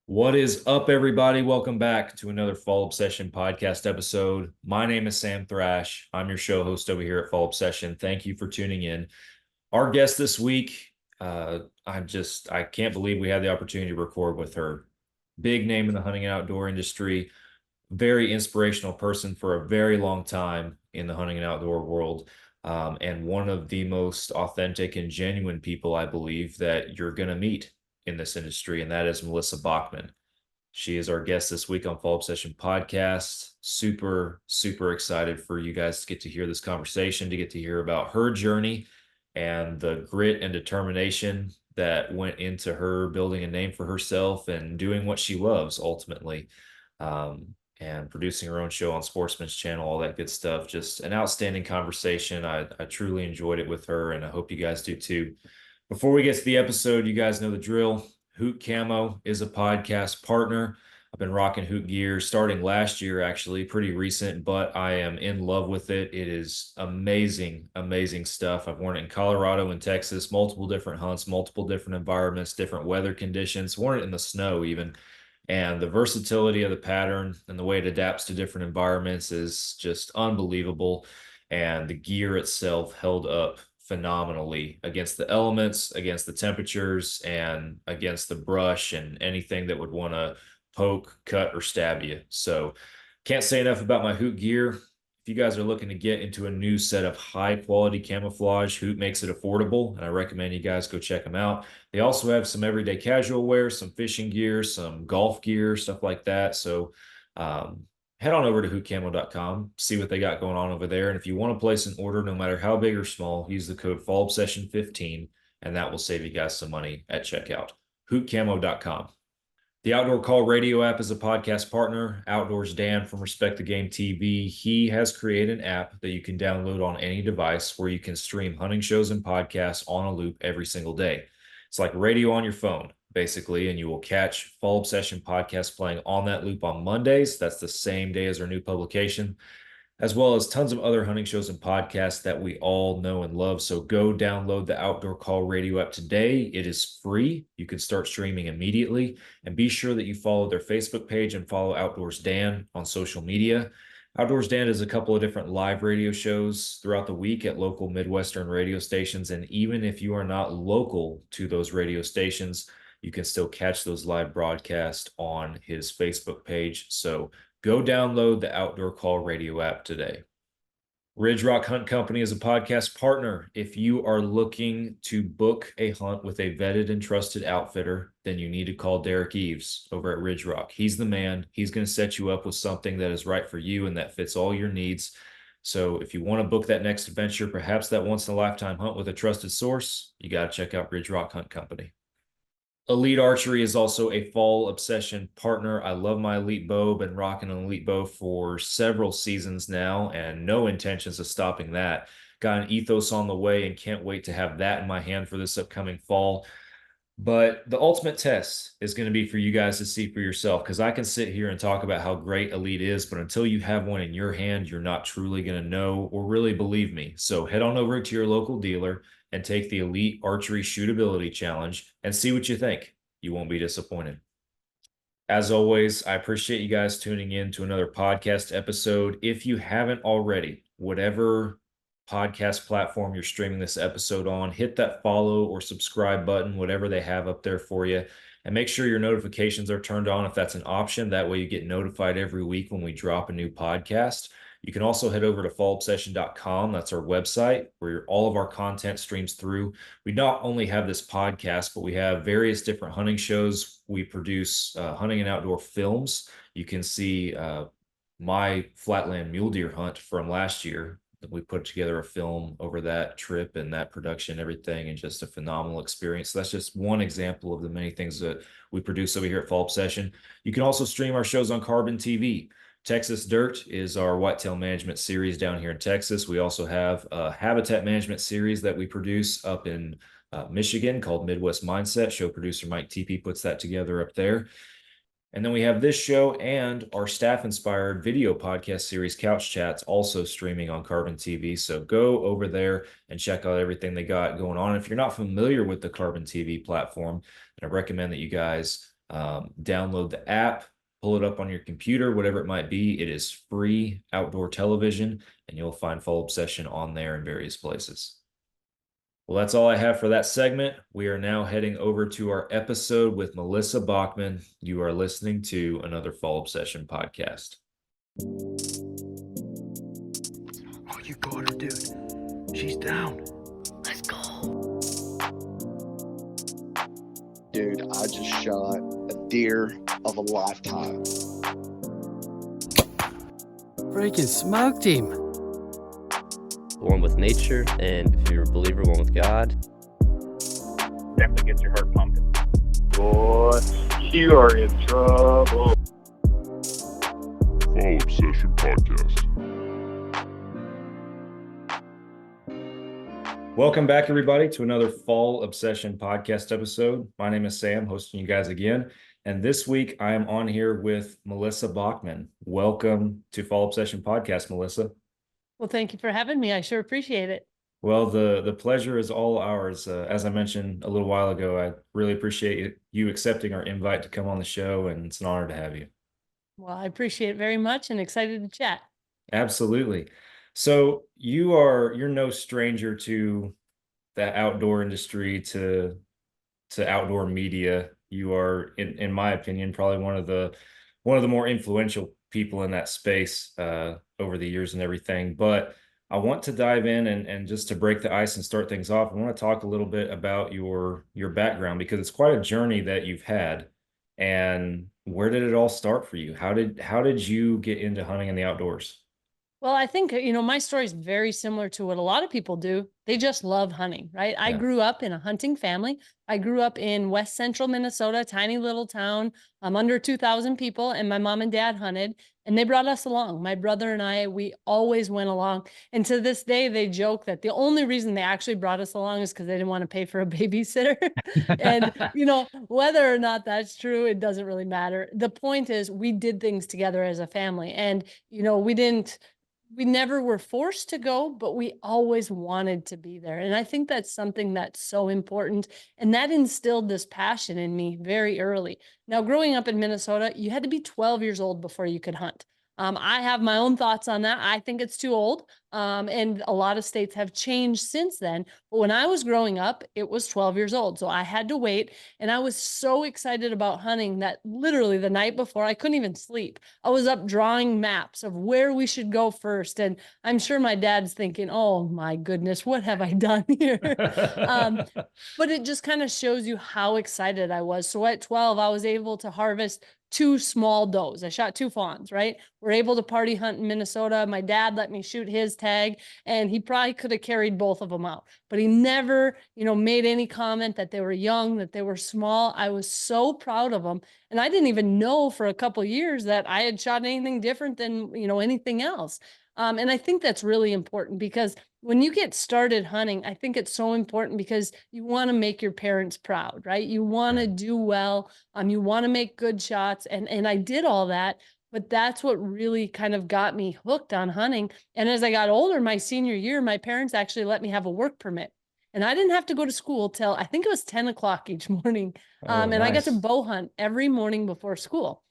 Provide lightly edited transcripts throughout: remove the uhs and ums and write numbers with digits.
What is up, everybody? Welcome back to another Fall Obsession podcast episode. My name is Sam Thrash. I'm your show host over here at Fall Obsession. Thank you for tuning in. Our guest this week, I can't believe we had the opportunity to record with her. Big name in the hunting and outdoor industry, very inspirational person for a very long time in the hunting and outdoor world, and one of the most authentic and genuine people I believe that you're going to meet in this industry, and that is Melissa Bachman. She is our guest this week on Fall Obsession Podcast. Super, super excited for you guys to get to hear this conversation, to get to hear about her journey and the grit and determination that went into her building a name for herself and doing what she loves ultimately. And producing her own show on Sportsman's Channel, all that good stuff. Just an outstanding conversation. I truly enjoyed it with her, and I hope you guys do too. Before we get to the episode, you guys know the drill. Hoot Camo is a podcast partner. I've been rocking Hoot gear starting last year, actually, pretty recent, but I am in love with it. It is amazing, amazing stuff. I've worn it in Colorado and Texas, multiple different hunts, multiple different environments, different weather conditions, worn it in the snow even. And the versatility of the pattern and the way it adapts to different environments is just unbelievable. And the gear itself held up phenomenally against the elements, against the temperatures, and against the brush and anything that would want to poke, cut, or stab you. So can't say enough about my Hoot gear. If you guys are looking to get into a new set of high quality camouflage, Hoot makes it affordable, and I recommend you guys go check them out. They also have some everyday casual wear, some fishing gear, some golf gear, stuff like that. So head on over to hootcamo.com, see what they got going on over there. And if you want to place an order, no matter how big or small, use the code FallObsession15, and that will save you guys some money at checkout. Hootcamo.com. The Outdoor Call Radio app is a podcast partner. Outdoors Dan from Respect the Game TV. He has created an app that you can download on any device where you can stream hunting shows and podcasts on a loop every single day. It's like radio on your phone, basically, and you will catch Fall Obsession podcast playing on that loop on Mondays. That's the same day as our new publication, as well as tons of other hunting shows and podcasts that we all know and love. So go download the Outdoor Call Radio app today. It is free. You can start streaming immediately, and be sure that you follow their Facebook page and follow Outdoors Dan on social media. Outdoors Dan does a couple of different live radio shows throughout the week at local Midwestern radio stations. And even if you are not local to those radio stations, you can still catch those live broadcasts on his Facebook page. So go download the Outdoor Call Radio app today. Ridge Rock Hunt Company is a podcast partner. If you are looking to book a hunt with a vetted and trusted outfitter, then you need to call Derek Eves over at Ridge Rock. He's the man. He's going to set you up with something that is right for you and that fits all your needs. So if you want to book that next adventure, perhaps that once-in-a-lifetime hunt with a trusted source, you got to check out Ridge Rock Hunt Company. Elite Archery is also a Fall Obsession partner. I love my Elite bow. Been rocking an Elite bow for several seasons now, and no intentions of stopping that. Got an Ethos on the way and can't wait to have that in my hand for this upcoming fall. But the ultimate test is going to be for you guys to see for yourself, because I can sit here and talk about how great Elite is, but until you have one in your hand, you're not truly going to know or really believe me. So head on over to your local dealer and take the Elite Archery Shootability Challenge and see what you think. You won't be disappointed. As always, I appreciate you guys tuning in to another podcast episode. If you haven't already, whatever podcast platform you're streaming this episode on, hit that follow or subscribe button, whatever they have up there for you, and make sure your notifications are turned on if that's an option. That way you get notified every week when we drop a new podcast. You can also head over to fallobsession.com. That's our website where all of our content streams through. We not only have this podcast, but we have various different hunting shows. We produce hunting and outdoor films. You can see my flatland mule deer hunt from last year. We put together a film over that trip and that production, everything, and just a phenomenal experience. So that's just one example of the many things that we produce over here at Fall Obsession. You can also stream our shows on Carbon TV. Texas Dirt is our whitetail management series down here in Texas. We also have a habitat management series that we produce up in Michigan called Midwest Mindset. Show producer Mike TP puts that together up there. And then we have this show and our staff-inspired video podcast series, Couch Chats, also streaming on Carbon TV. So go over there and check out everything they got going on. If you're not familiar with the Carbon TV platform, then I recommend that you guys Download the app, pull it up on your computer, whatever it might be. It is free outdoor television, and you'll find Fall Obsession on there in various places. Well, that's all I have for that segment. We are now heading over to our episode with Melissa Bachman. You are listening to another Fall Obsession podcast. Oh, you got her, dude. She's down. Let's go. Dude, I just shot a deer of a lifetime. Freaking smoked him. One with nature, and if you're a believer, one with God. Definitely gets your heart pumping. Boy, you are in trouble. Fall Obsession Podcast. Welcome back, everybody, to another Fall Obsession podcast episode. My name is Sam, hosting you guys again. And this week, I am on here with Melissa Bachman. Welcome to Fall Obsession Podcast, Melissa. Well, thank you for having me. I sure appreciate it. Well, the pleasure is all ours. As I mentioned a little while ago, I really appreciate you accepting our invite to come on the show, and it's an honor to have you. Well, I appreciate it very much and excited to chat. Absolutely. So you're no stranger to the outdoor industry, to outdoor media. You are, in my opinion, probably one of the more influential people in that space over the years and everything. But I want to dive in and just to break the ice and start things off, I want to talk a little bit about your background, because it's quite a journey that you've had. And where did it all start for you? How did you get into hunting in the outdoors? Well, I think, my story is very similar to what a lot of people do. They just love hunting, right? I grew up in a hunting family. I grew up in West Central Minnesota, tiny little town, under 2,000 people, and my mom and dad hunted, and they brought us along. My brother and I, we always went along. And to this day, they joke that the only reason they actually brought us along is because they didn't want to pay for a babysitter. And, whether or not that's true, it doesn't really matter. The point is, we did things together as a family. And, we never were forced to go, but we always wanted to be there. And I think that's something that's so important. And that instilled this passion in me very early. Now, growing up in Minnesota, you had to be 12 years old before you could hunt. I have my own thoughts on that. I think it's too old. And a lot of states have changed since then. But when I was growing up, it was 12 years old. So I had to wait. And I was so excited about hunting that literally the night before, I couldn't even sleep. I was up drawing maps of where we should go first. And I'm sure my dad's thinking, oh my goodness, what have I done here? But it just kind of shows you how excited I was. So at 12, I was able to harvest 2 small does. I shot 2 fawns, right? We're able to party hunt in Minnesota. My dad let me shoot his tag, and he probably could have carried both of them out, but he never, made any comment that they were young, that they were small. I was so proud of them. And I didn't even know for a couple of years that I had shot anything different than, anything else. And I think that's really important, because when you get started hunting, I think it's so important because you want to make your parents proud, right? You want to do well. You want to make good shots. And I did all that, but that's what really kind of got me hooked on hunting. And as I got older, my senior year, my parents actually let me have a work permit. And I didn't have to go to school till I think it was 10 o'clock each morning. And I got to bow hunt every morning before school.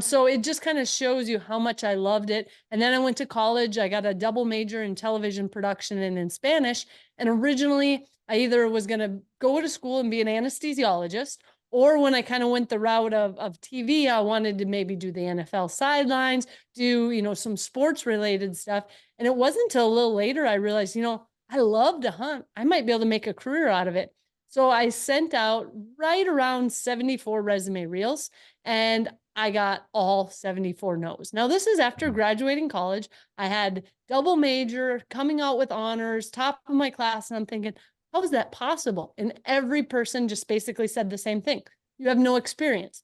So it just kind of shows you how much I loved it. And then I went to college. I got a double major in television production and in Spanish. And originally, I either was going to go to school and be an anesthesiologist, or when I kind of went the route of TV, I wanted to maybe do the NFL sidelines, do, some sports related stuff. And it wasn't until a little later I realized, I love to hunt. I might be able to make a career out of it. So I sent out right around 74 resume reels, and I got all 74 no's. Now, this is after graduating college. I had double major, coming out with honors, top of my class. And I'm thinking, how is that possible? And every person just basically said the same thing. You have no experience.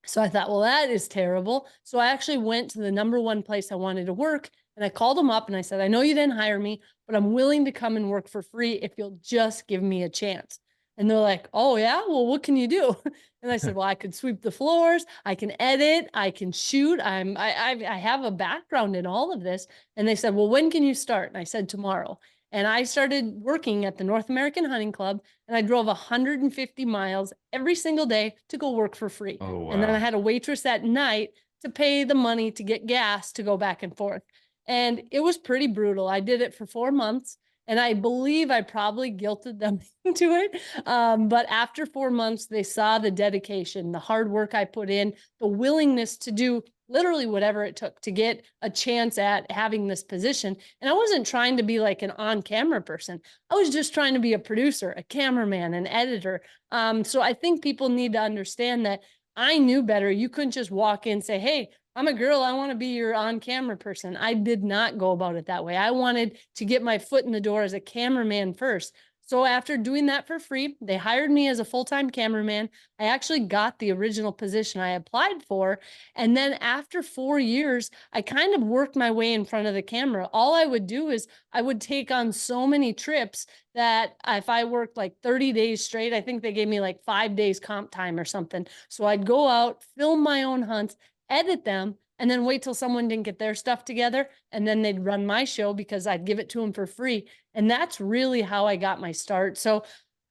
So I thought, well, that is terrible. So I actually went to the #1 place I wanted to work. And I called them up and I said, I know you didn't hire me, but I'm willing to come and work for free if you'll just give me a chance. And they're like, oh yeah, well, what can you do? And I said, well, I could sweep the floors, I can edit, I can shoot. I have a background in all of this. And they said, well, when can you start? And I said, tomorrow. And I started working at the North American Hunting Club, and I drove 150 miles every single day to go work for free. Oh, And then I wow. had a waitress at night to pay the money to get gas to go back and forth. And it was pretty brutal. I did it for 4 months. And I believe I probably guilted them into it. But after 4 months, they saw the dedication, the hard work I put in, the willingness to do literally whatever it took to get a chance at having this position. And I wasn't trying to be like an on-camera person. I was just trying to be a producer, a cameraman, an editor. So I think people need to understand that I knew better. You couldn't just walk in and say, hey, I'm a girl. I want to be your on-camera person. I did not go about it that way. I wanted to get my foot in the door as a cameraman first. So after doing that for free, they hired me as a full-time cameraman. I actually got the original position I applied for. And then after 4 years, I kind of worked my way in front of the camera. All I would do is I would take on so many trips that if I worked like 30 days straight, I think they gave me like 5 days comp time or something. So I'd go out, film my own hunts, edit them, and then wait till someone didn't get their stuff together. And then they'd run my show because I'd give it to them for free. And that's really how I got my start. So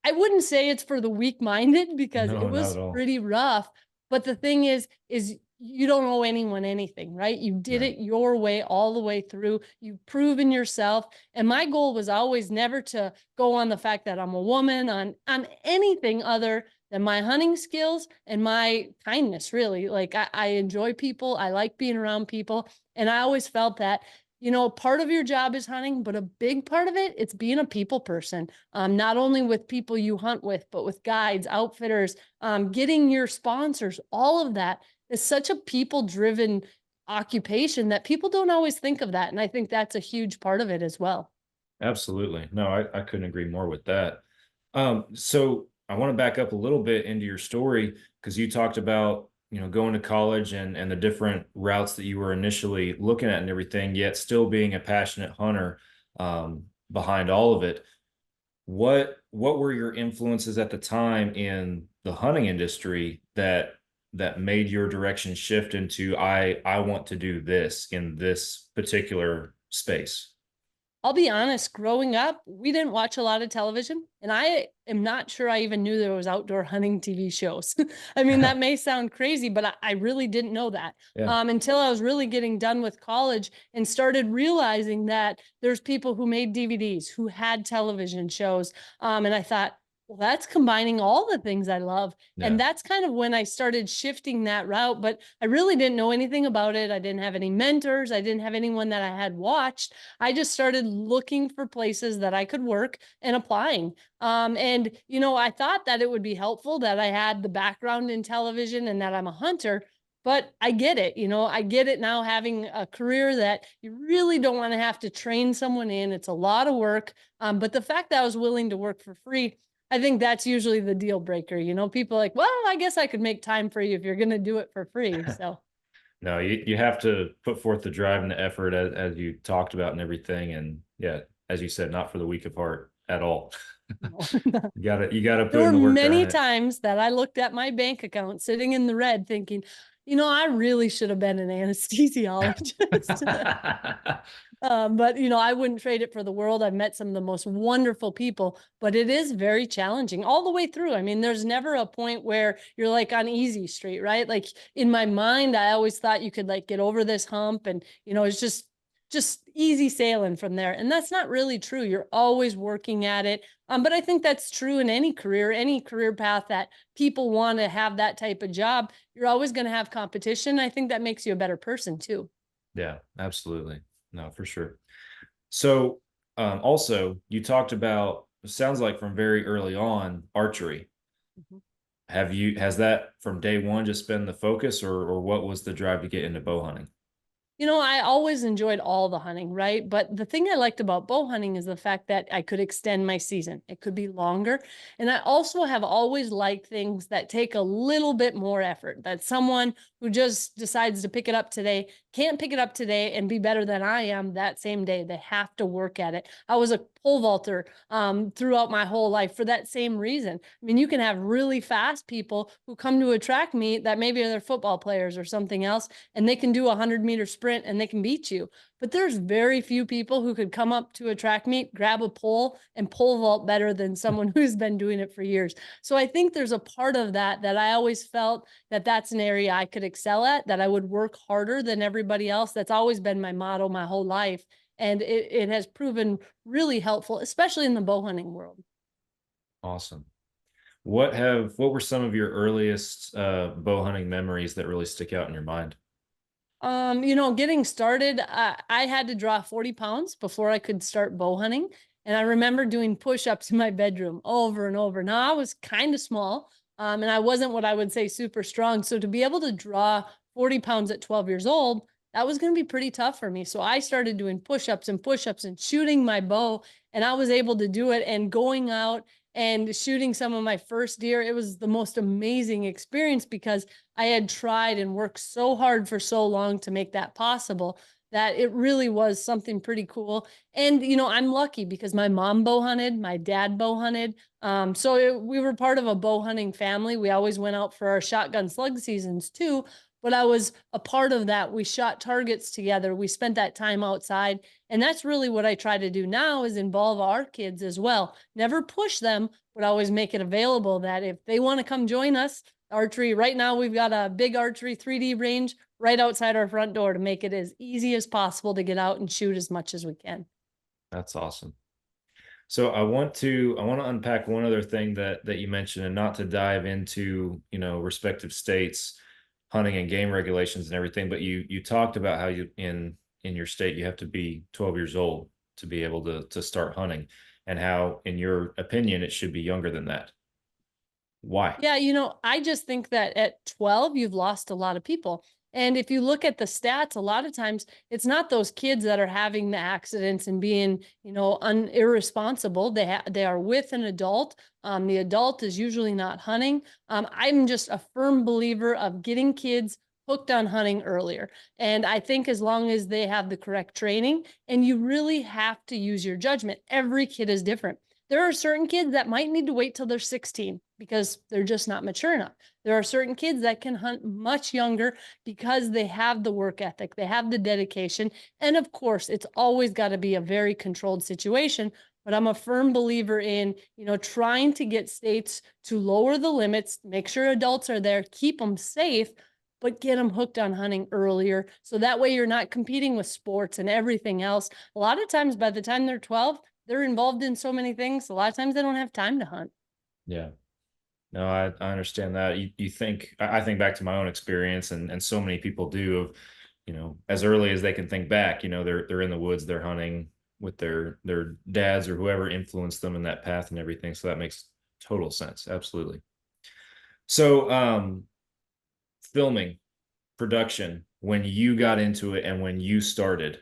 I wouldn't say it's for the weak-minded because No, it not was at all. pretty rough. But the thing is you don't owe anyone anything, right? You did Right. it your way all the way through. You've proven yourself. And my goal was always never to go on the fact that I'm a woman, on anything other than my hunting skills and my kindness, really. Like I enjoy people. I like being around people. And I always felt that, part of your job is hunting, but a big part of it, it's being a people person. Not only with people you hunt with, but with guides, outfitters, getting your sponsors, all of that is such a people driven occupation that people don't always think of that. And I think that's a huge part of it as well. Absolutely. No, I couldn't agree more with that. So I want to back up a little bit into your story because you talked about, going to college and the different routes that you were initially looking at and everything, yet still being a passionate hunter behind all of it. What were your influences at the time in the hunting industry that made your direction shift into I want to do this in this particular space? I'll be honest, growing up, we didn't watch a lot of television, and I am not sure I even knew there was outdoor hunting TV shows. I mean, that may sound crazy, but I really didn't know that Yeah. until I was really getting done with college and started realizing that there's people who made DVDs, who had television shows. And I thought, well, that's combining all the things I love. Yeah. And that's kind of when I started shifting that route, but I really didn't know anything about it. I didn't have any mentors. I didn't have anyone that I had watched. I just started looking for places that I could work and applying. And, I thought that it would be helpful that I had the background in television and that I'm a hunter, but I get it. I get it now having a career that you really don't want to have to train someone in. It's a lot of work. But the fact that I was willing to work for free, I think that's usually the deal breaker. People are like, well, I guess I could make time for you if you're going to do it for free. So No, you have to put forth the drive and the effort as you talked about and everything. And yeah, as you said, not for the weak of heart at all. You gotta put there were in the work many behind it. times that I looked at my bank account sitting in the red thinking, I really should have been an anesthesiologist. But I wouldn't trade it for the world. I've met some of the most wonderful people, but it is very challenging all the way through. I mean, there's never a point where you're like on easy street, right? Like in my mind, I always thought you could like get over this hump and, it's just easy sailing from there. And that's not really true. You're always working at it. But I think that's true in any career path that people want to have that type of job. You're always going to have competition. I think that makes you a better person too. Yeah, absolutely. No, for sure. So also you talked about, it sounds like from very early on, archery. Mhm. Has that from day one just been the focus or what was the drive to get into bow hunting? I always enjoyed all the hunting, right? But the thing I liked about bow hunting is the fact that I could extend my season. It could be longer. And I also have always liked things that take a little bit more effort, that someone who just decides to pick it up today can't pick it up today and be better than I am that same day. They have to work at it. I was a pole vaulter throughout my whole life for that same reason. I mean, you can have really fast people who come to a track meet that maybe they're football players or something else, and they can do a 100-meter sprint and they can beat you. but there's very few people who could come up to a track meet, grab a pole and pole vault better than someone who's been doing it for years. So I think there's a part of that I always felt that that's an area I could excel at, that I would work harder than everybody else. That's always been my motto my whole life. And it has proven really helpful, especially in the bow hunting world. Awesome. What were some of your earliest bow hunting memories that really stick out in your mind? Getting started, I had to draw 40 pounds before I could start bow hunting. And I remember doing push-ups in my bedroom over and over. Now I was kind of small, and I wasn't what I would say super strong. So to be able to draw 40 pounds at 12 years old, that was going to be pretty tough for me. So I started doing push-ups and shooting my bow, and I was able to do it and going out and shooting some of my first deer. It was the most amazing experience because I had tried and worked so hard for so long to make that possible that it really was something pretty cool. And, I'm lucky because my mom bow hunted, my dad bow hunted. We were part of a bow hunting family. We always went out for our shotgun slug seasons too, but I was a part of that. We shot targets together. We spent that time outside. And that's really what I try to do now, is involve our kids as well. Never push them, but always make it available that if they want to come join us, archery, right now we've got a big archery 3D range right outside our front door to make it as easy as possible to get out and shoot as much as we can. That's awesome. So I want to unpack one other thing that you mentioned, and not to dive into, respective states hunting and game regulations and everything, but you talked about how you in your state you have to be 12 years old to be able to start hunting, and how in your opinion it should be younger than that. Why? Yeah, I just think that at 12, you've lost a lot of people. And if you look at the stats, a lot of times it's not those kids that are having the accidents and being, irresponsible. They are with an adult. The adult is usually not hunting. I'm just a firm believer of getting kids hooked on hunting earlier. And I think as long as they have the correct training, and you really have to use your judgment. Every kid is different. There are certain kids that might need to wait till they're 16 because they're just not mature enough. There are certain kids that can hunt much younger because they have the work ethic, they have the dedication. And of course, it's always got to be a very controlled situation. But I'm a firm believer in, trying to get states to lower the limits, make sure adults are there, keep them safe, but get them hooked on hunting earlier. So that way you're not competing with sports and everything else. A lot of times by the time they're 12, they're involved in so many things. A lot of times they don't have time to hunt. Yeah. No, I understand that. I think back to my own experience, and so many people do, of, as early as they can think back, they're in the woods, they're hunting with their dads or whoever influenced them in that path and everything. So that makes total sense. Absolutely. So, filming, production, when you got into it and when you started,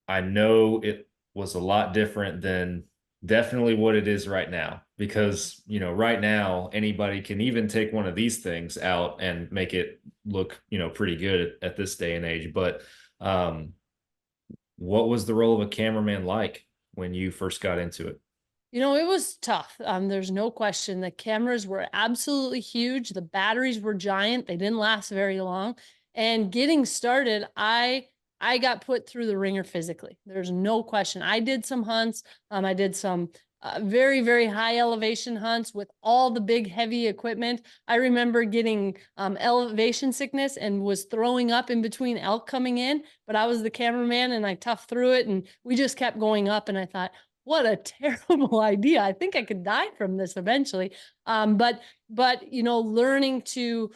I know it was a lot different than definitely what it is right now, because right now anybody can even take one of these things out and make it look pretty good at this day and age. But what was the role of a cameraman like when you first got into it? It was tough. There's no question. The cameras were absolutely huge. The batteries were giant. They didn't last very long. And getting started, I got put through the ringer physically. There's no question. I did some hunts. I did some very, very high elevation hunts with all the big heavy equipment. I remember getting elevation sickness and was throwing up in between elk coming in, but I was the cameraman and I toughed through it, and we just kept going up. And I thought, what a terrible idea. I think I could die from this eventually. But learning to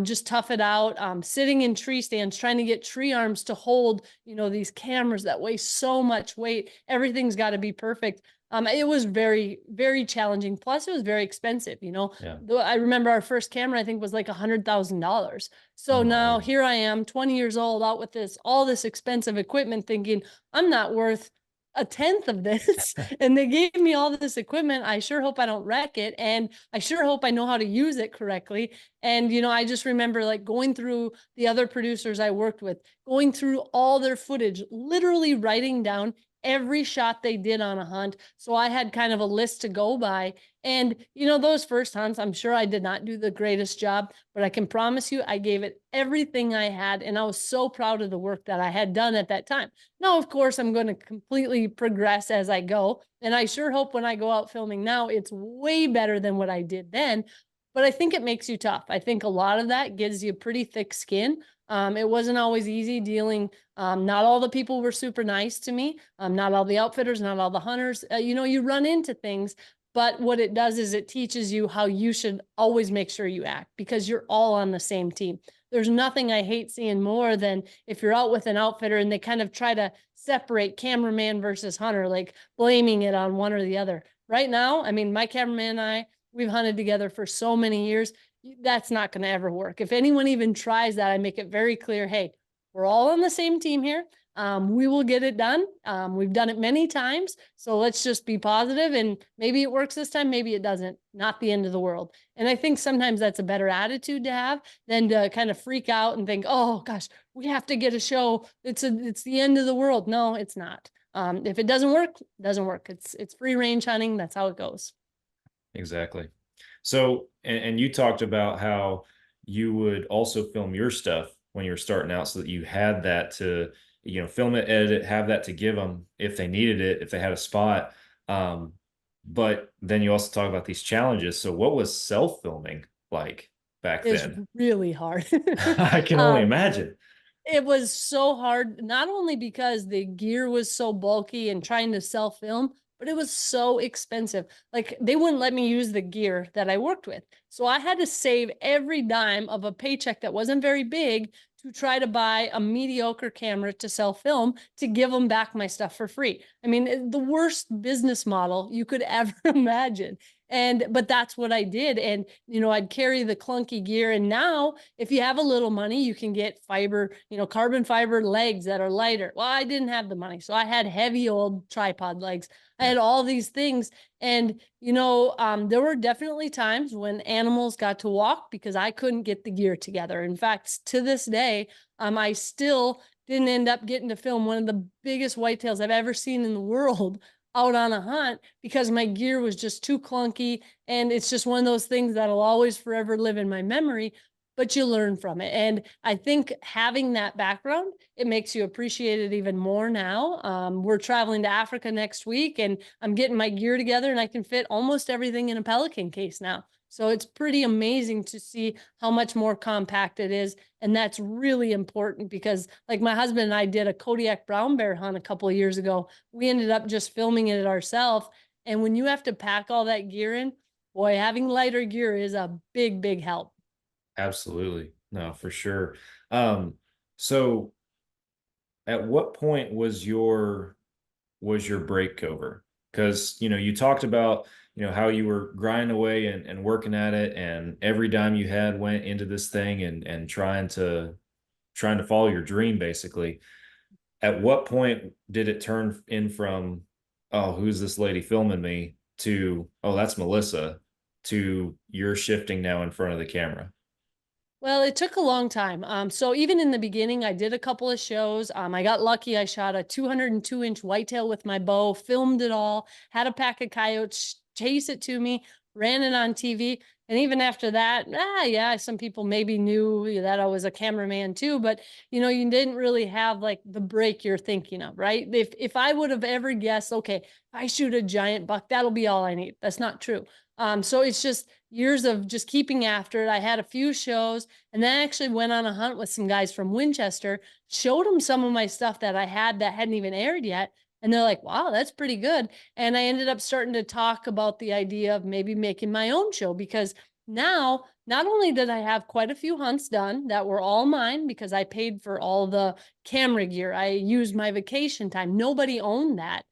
just tough it out, sitting in tree stands, trying to get tree arms to hold, these cameras that weigh so much weight. Everything's got to be perfect. It was very, very challenging. Plus, it was very expensive. Yeah. I remember our first camera, I think, was like $100,000. So now here I am, 20 years old, out with all this expensive equipment, thinking I'm not worth a tenth of this. And they gave me all this equipment. I sure hope I don't wreck it. And I sure hope I know how to use it correctly. And, I just remember like going through the other producers I worked with, going through all their footage, literally writing down every shot they did on a hunt. So I had kind of a list to go by. And, those first hunts, I'm sure I did not do the greatest job, but I can promise you I gave it everything I had. And I was so proud of the work that I had done at that time. Now, of course, I'm going to completely progress as I go. And I sure hope when I go out filming now, it's way better than what I did then. But I think it makes you tough. I think a lot of that gives you pretty thick skin. It wasn't always easy dealing. Not all the people were super nice to me. Not all the outfitters, not all the hunters. You run into things, but what it does is it teaches you how you should always make sure you act, because you're all on the same team. There's nothing I hate seeing more than if you're out with an outfitter and they kind of try to separate cameraman versus hunter, like blaming it on one or the other. Right now, I mean, my cameraman and I, we've hunted together for so many years. That's not going to ever work. If anyone even tries that, I make it very clear, hey, we're all on the same team here. We will get it done. We've done it many times. So let's just be positive, and maybe it works this time. Maybe it doesn't. Not the end of the world. And I think sometimes that's a better attitude to have than to kind of freak out and think, oh gosh, we have to get a show. It's the end of the world. No, it's not. If it doesn't work, it doesn't work. It's free range hunting. That's how it goes. Exactly. So, and you talked about how you would also film your stuff when you were starting out so that you had that to, film it, edit it, have that to give them if they needed it, if they had a spot. But then you also talk about these challenges. So what was self-filming like back then? It's really hard. I can only imagine. It was so hard, not only because the gear was so bulky and trying to self-film, but it was so expensive. Like, they wouldn't let me use the gear that I worked with. So I had to save every dime of a paycheck that wasn't very big to try to buy a mediocre camera to self-film to give them back my stuff for free. I mean, the worst business model you could ever imagine. But that's what I did. And, I'd carry the clunky gear. And now if you have a little money, you can get fiber, carbon fiber legs that are lighter. Well, I didn't have the money. So I had heavy old tripod legs. I had all these things. And, there were definitely times when animals got to walk because I couldn't get the gear together. In fact, to this day, I still didn't end up getting to film one of the biggest whitetails I've ever seen in the world out on a hunt because my gear was just too clunky. And it's just one of those things that'll always forever live in my memory, but you learn from it. And I think having that background, it makes you appreciate it even more now. We're traveling to Africa next week and I'm getting my gear together and I can fit almost everything in a Pelican case now. So it's pretty amazing to see how much more compact it is. And that's really important because, like, my husband and I did a Kodiak brown bear hunt a couple of years ago. We ended up just filming it ourselves. And when you have to pack all that gear in, boy, having lighter gear is a big, big help. Absolutely. No, for sure. So at what point was your break over? Because, you talked about, how you were grinding away and working at it, and every dime you had went into this thing and trying to follow your dream, basically. At what point did it turn in from, oh, who's this lady filming me, to, oh, that's Melissa, to you're shifting now in front of the camera? Well, it took a long time. So even in the beginning, I did a couple of shows. I got lucky. I shot a 202-inch whitetail with my bow, filmed it all, had a pack of coyotes chase it to me, ran it on TV. And even after that, yeah, some people maybe knew that I was a cameraman too, but you didn't really have like the break you're thinking of, right? If I would have ever guessed, okay, if I shoot a giant buck, that'll be all I need. That's not true. So it's just years of just keeping after it. I had a few shows and then I actually went on a hunt with some guys from Winchester, showed them some of my stuff that I had that hadn't even aired yet. And they're like, wow, that's pretty good. And I ended up starting to talk about the idea of maybe making my own show, because now not only did I have quite a few hunts done that were all mine because I paid for all the camera gear, I used my vacation time. Nobody owned that.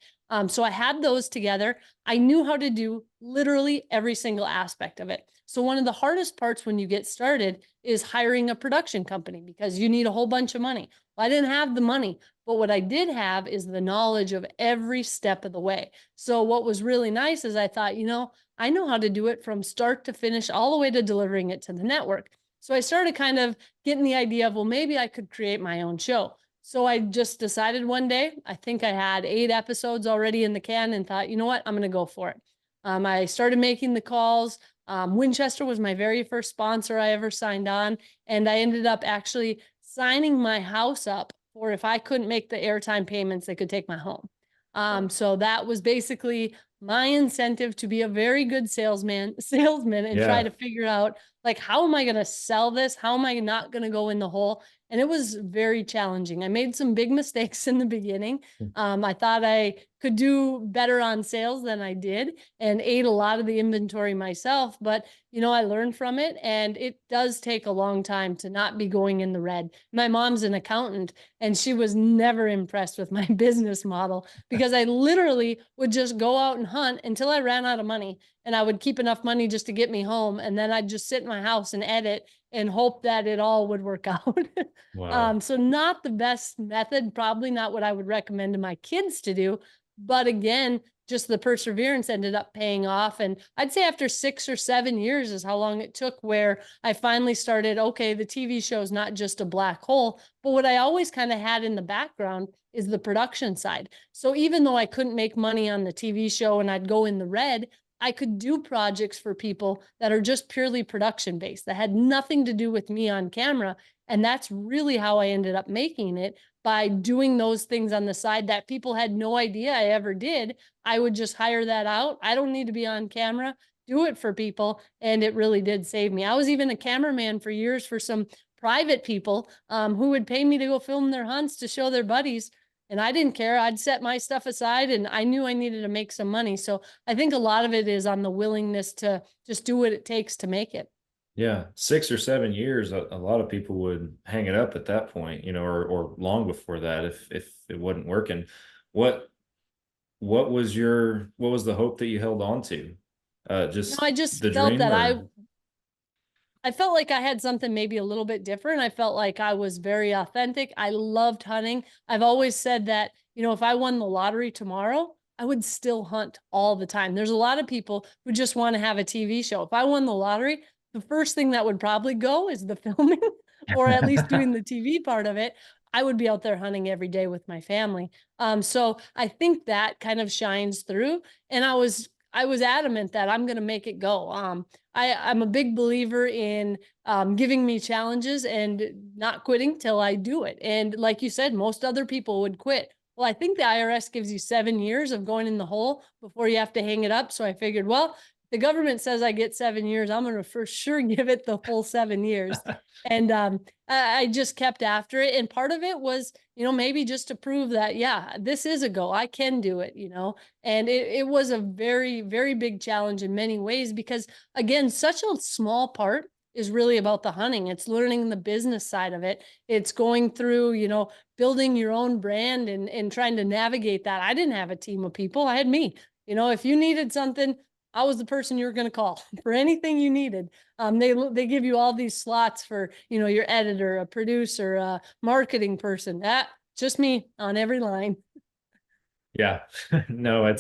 So I had those together. I knew how to do literally every single aspect of it. So one of the hardest parts when you get started is hiring a production company because you need a whole bunch of money. Well, I didn't have the money, but what I did have is the knowledge of every step of the way. So what was really nice is I thought, I know how to do it from start to finish, all the way to delivering it to the network. So I started kind of getting the idea of, well, maybe I could create my own show. So I just decided one day, I think I had 8 episodes already in the can, and thought, you know what, I'm going to go for it. I started making the calls. Winchester was my very first sponsor I ever signed on. And I ended up actually signing my house up for, if I couldn't make the airtime payments, they could take my home. So that was basically my incentive to be a very good salesman and try to figure out, like, how am I going to sell this? How am I not going to go in the hole? And it was very challenging. I made some big mistakes in the beginning. I thought I could do better on sales than I did, and ate a lot of the inventory myself. But, I learned from it, and it does take a long time to not be going in the red. My mom's an accountant, and she was never impressed with my business model, because I literally would just go out and hunt until I ran out of money, and I would keep enough money just to get me home. And then I'd just sit in my house and edit and hope that it all would work out. Wow. So not the best method, probably not what I would recommend to my kids to do. But again, just the perseverance ended up paying off. And I'd say after 6 or 7 years is how long it took, where I finally started, okay, the TV show is not just a black hole. But what I always kind of had in the background is the production side. So even though I couldn't make money on the TV show and I'd go in the red, I could do projects for people that are just purely production based, that had nothing to do with me on camera. And that's really how I ended up making it, by doing those things on the side that people had no idea I ever did. I would just hire that out. I don't need to be on camera, do it for people. And it really did save me. I was even a cameraman for years for some private people who would pay me to go film their hunts to show their buddies. And I didn't care. I'd set my stuff aside, and I knew I needed to make some money. So I think a lot of it is on the willingness to just do what it takes to make it. Yeah, 6 or 7 years, a lot of people would hang it up at that point, or long before that, if it wasn't working. What was the hope that you held on to? Just I just the felt dream, that or? I felt like I had something maybe a little bit different. I felt like I was very authentic. I loved hunting. I've always said that, if I won the lottery tomorrow, I would still hunt all the time. There's a lot of people who just want to have a TV show. If I won the lottery, the first thing that would probably go is the filming, or at least doing the TV part of it. I would be out there hunting every day with my family. So I think that kind of shines through. And I was adamant that I'm going to make it go. I'm a big believer in giving me challenges and not quitting till I do it. And like you said, most other people would quit. Well, I think the IRS gives you 7 years of going in the hole before you have to hang it up. So I figured, well, the government says I get 7 years. I'm going to for sure give it the full 7 years. And I just kept after it. And part of it was, maybe just to prove that, yeah, this is a go. I can do it, and it was a very, very big challenge in many ways, because again, such a small part is really about the hunting. It's learning the business side of it. It's going through, building your own brand and trying to navigate that. I didn't have a team of people. I had me. If you needed something, I was the person you were going to call for anything you needed. They give you all these slots for, your editor, a producer, a marketing person. Just me on every line. Yeah, no,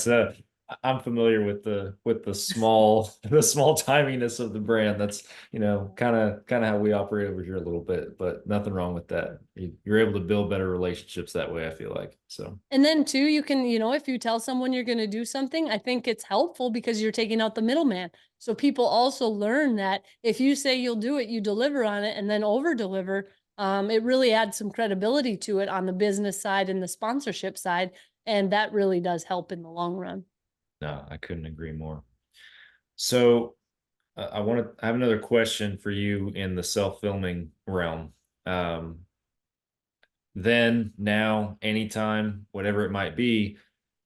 I'm familiar with the small timiness of the brand. That's, kind of how we operate over here a little bit, but nothing wrong with that. You're able to build better relationships that way, I feel like. So, and then too, you can, if you tell someone you're going to do something, I think it's helpful because you're taking out the middleman. So people also learn that if you say you'll do it, you deliver on it, and then over deliver. It really adds some credibility to it on the business side and the sponsorship side. And that really does help in the long run. no, I couldn't agree more. So I have another question for you in the self-filming realm. Then, now, anytime, whatever it might be,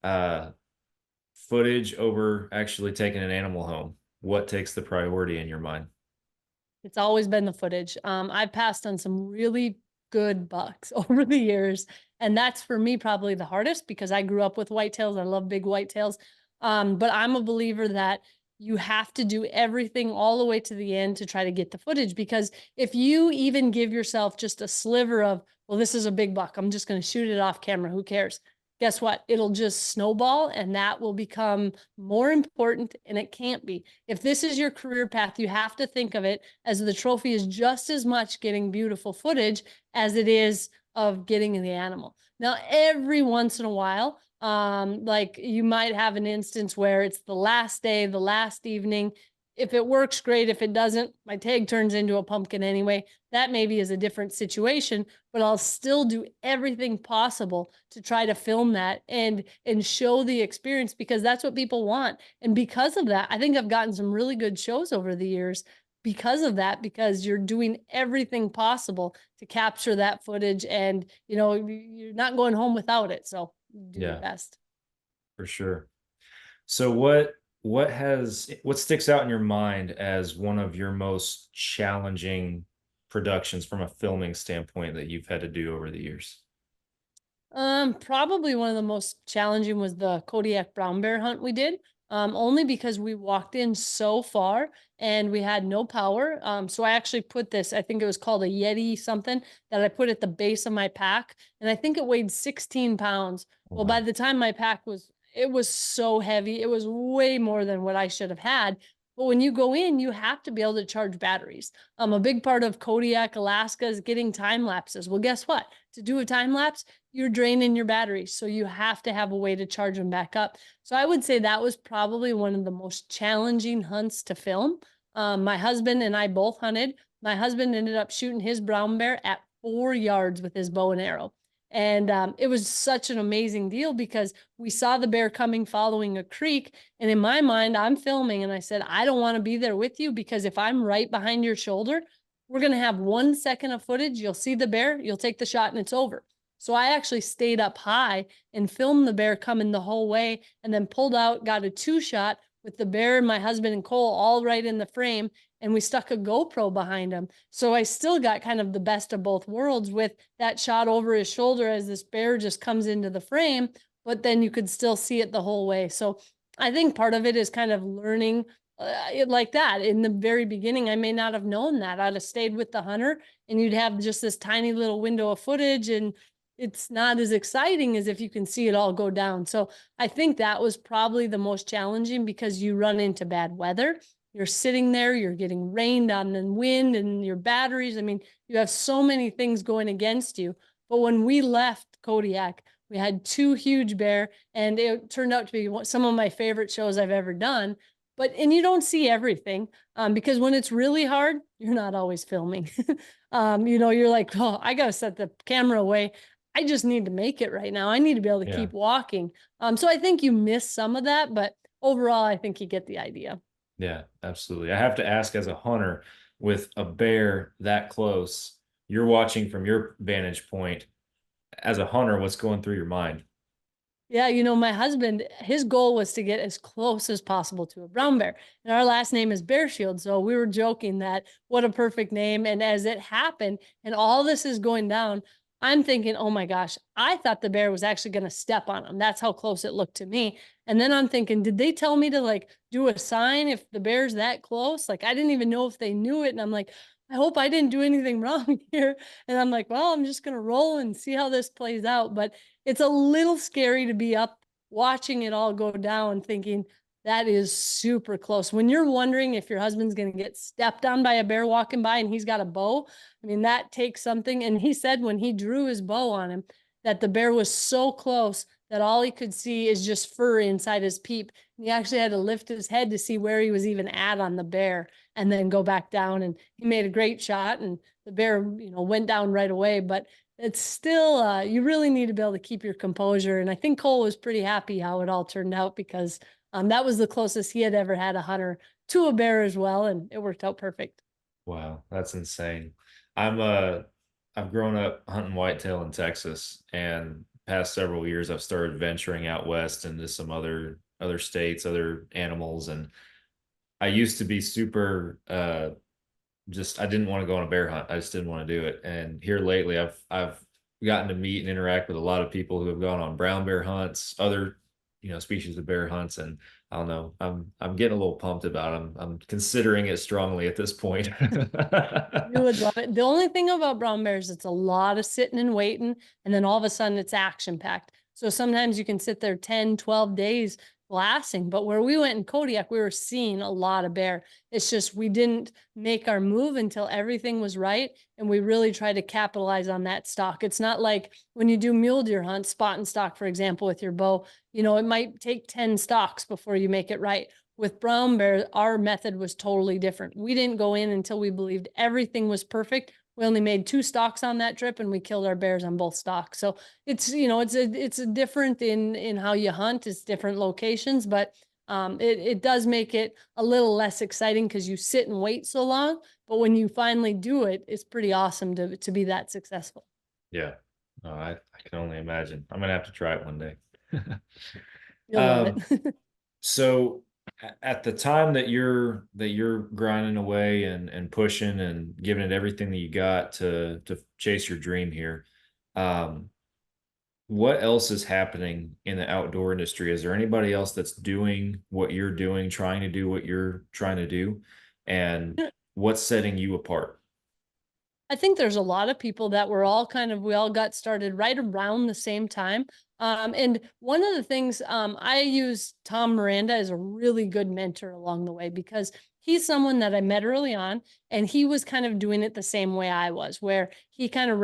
footage over actually taking an animal home. What takes the priority in your mind? It's always been the footage. I've passed on some really good bucks over the years. And that's for me probably the hardest, because I grew up with whitetails. I love big whitetails. But I'm a believer that you have to do everything all the way to the end to try to get the footage, because if you even give yourself just a sliver of, well, this is a big buck, I'm just going to shoot it off camera, who cares? guess what? It'll just snowball, and that will become more important, and it can't be. If this is your career path, you have to think of it as the trophy is just as much getting beautiful footage as it is of getting the animal. Now, every once in a while, like you might have an instance where it's the last day, the last evening. If it works, great. If it doesn't, my tag turns into a pumpkin anyway. That maybe is a different situation, but I'll still do everything possible to try to film that and show the experience, because that's what people want. And because of that, I think I've gotten some really good shows over the years because of that, because you're doing everything possible to capture that footage, and you're not going home without it. So do your best. For sure. So what sticks out in your mind as one of your most challenging productions from a filming standpoint that you've had to do over the years? Probably one of the most challenging was the Kodiak brown bear hunt we did. Only because we walked in so far and we had no power. So I actually put this, I think it was called a Yeti something, that I put at the base of my pack, and I think it weighed 16 pounds. Well, by the time my pack it was so heavy. It was way more than what I should have had. But when you go in, you have to be able to charge batteries. A big part of Kodiak, Alaska is getting time lapses. Well, guess what? To do a time lapse, you're draining your batteries. So you have to have a way to charge them back up. So I would say that was probably one of the most challenging hunts to film. My husband and I both hunted. My husband ended up shooting his brown bear at 4 yards with his bow and arrow. And it was such an amazing deal because we saw the bear coming following a creek. And in my mind, I'm filming and I said, I don't want to be there with you, because if I'm right behind your shoulder, we're going to have 1 second of footage. You'll see the bear, you'll take the shot, and it's over. So I actually stayed up high and filmed the bear coming the whole way, and then pulled out, got a 2-shot with the bear and my husband and Cole all right in the frame. And we stuck a GoPro behind him. So I still got kind of the best of both worlds with that shot over his shoulder as this bear just comes into the frame, but then you could still see it the whole way. So I think part of it is kind of learning it like that. In the very beginning, I may not have known that. I'd have stayed with the hunter and you'd have just this tiny little window of footage, and it's not as exciting as if you can see it all go down. So I think that was probably the most challenging, because you run into bad weather. You're sitting there, you're getting rained on and wind and your batteries. I mean, you have so many things going against you. But when we left Kodiak, we had 2 huge bear, and it turned out to be some of my favorite shows I've ever done. And you don't see everything, because when it's really hard, you're not always filming. You're like, oh, I got to set the camera away. I just need to make it right now. I need to be able to keep walking. So I think you miss some of that, but overall, I think you get the idea. Yeah, absolutely. I have to ask, as a hunter with a bear that close, you're watching from your vantage point. As a hunter, what's going through your mind? Yeah, my husband, his goal was to get as close as possible to a brown bear. And our last name is Bearshield. So we were joking that what a perfect name. And as it happened and all this is going down, I'm thinking, oh my gosh, I thought the bear was actually going to step on him. That's how close it looked to me. And then I'm thinking, did they tell me to do a sign if the bear's that close? I didn't even know if they knew it. And I'm like, I hope I didn't do anything wrong here. And I'm like, well, I'm just going to roll and see how this plays out. But it's a little scary to be up watching it all go down, thinking that is super close. When you're wondering if your husband's going to get stepped on by a bear walking by and he's got a bow, I mean, that takes something. And he said when he drew his bow on him, that the bear was so close that all he could see is just fur inside his peep. He actually had to lift his head to see where he was even at on the bear and then go back down. And he made a great shot, and the bear, went down right away. But it's still, you really need to be able to keep your composure. And I think Cole was pretty happy how it all turned out, because that was the closest he had ever had a hunter to a bear as well. And it worked out perfect. Wow, that's insane. I've grown up hunting whitetail in Texas, and past several years I've started venturing out west into some other states, other animals. And I used to be super I didn't want to go on a bear hunt. I just didn't want to do it. And here lately I've gotten to meet and interact with a lot of people who have gone on brown bear hunts, other species of bear hunts, and I don't know, I'm getting a little pumped about them. I'm considering it strongly at this point. You would love it. The only thing about brown bears, it's a lot of sitting and waiting, and then all of a sudden it's action packed. So sometimes you can sit there 10, 12 days glassing, but where we went in Kodiak, we were seeing a lot of bear. It's just we didn't make our move until everything was right, and we really tried to capitalize on that stock. It's not like when you do mule deer hunt, spot and stock, for example, with your bow, you know, it might take 10 stalks before you make it right. With brown bear, our method was totally different. We didn't go in until we believed everything was perfect. We only made 2 stalks on that trip, and we killed our bears on both stalks. So it's, you know, it's a different in how you hunt. It's different locations, but it does make it a little less exciting because you sit and wait so long. But when you finally do it, it's pretty awesome to be that successful. Yeah. I can only imagine. I'm gonna have to try it one day. You'll love it. So at the time that you're grinding away and pushing and giving it everything that you got to chase your dream here, what else is happening in the outdoor industry? Is there anybody else that's doing what you're doing, trying to do what you're trying to do? And what's setting you apart? I think there's a lot of people that were all we all got started right around the same time. And one of the things, I use Tom Miranda as a really good mentor along the way, because he's someone that I met early on, and he was kind of doing it the same way I was, where he kind of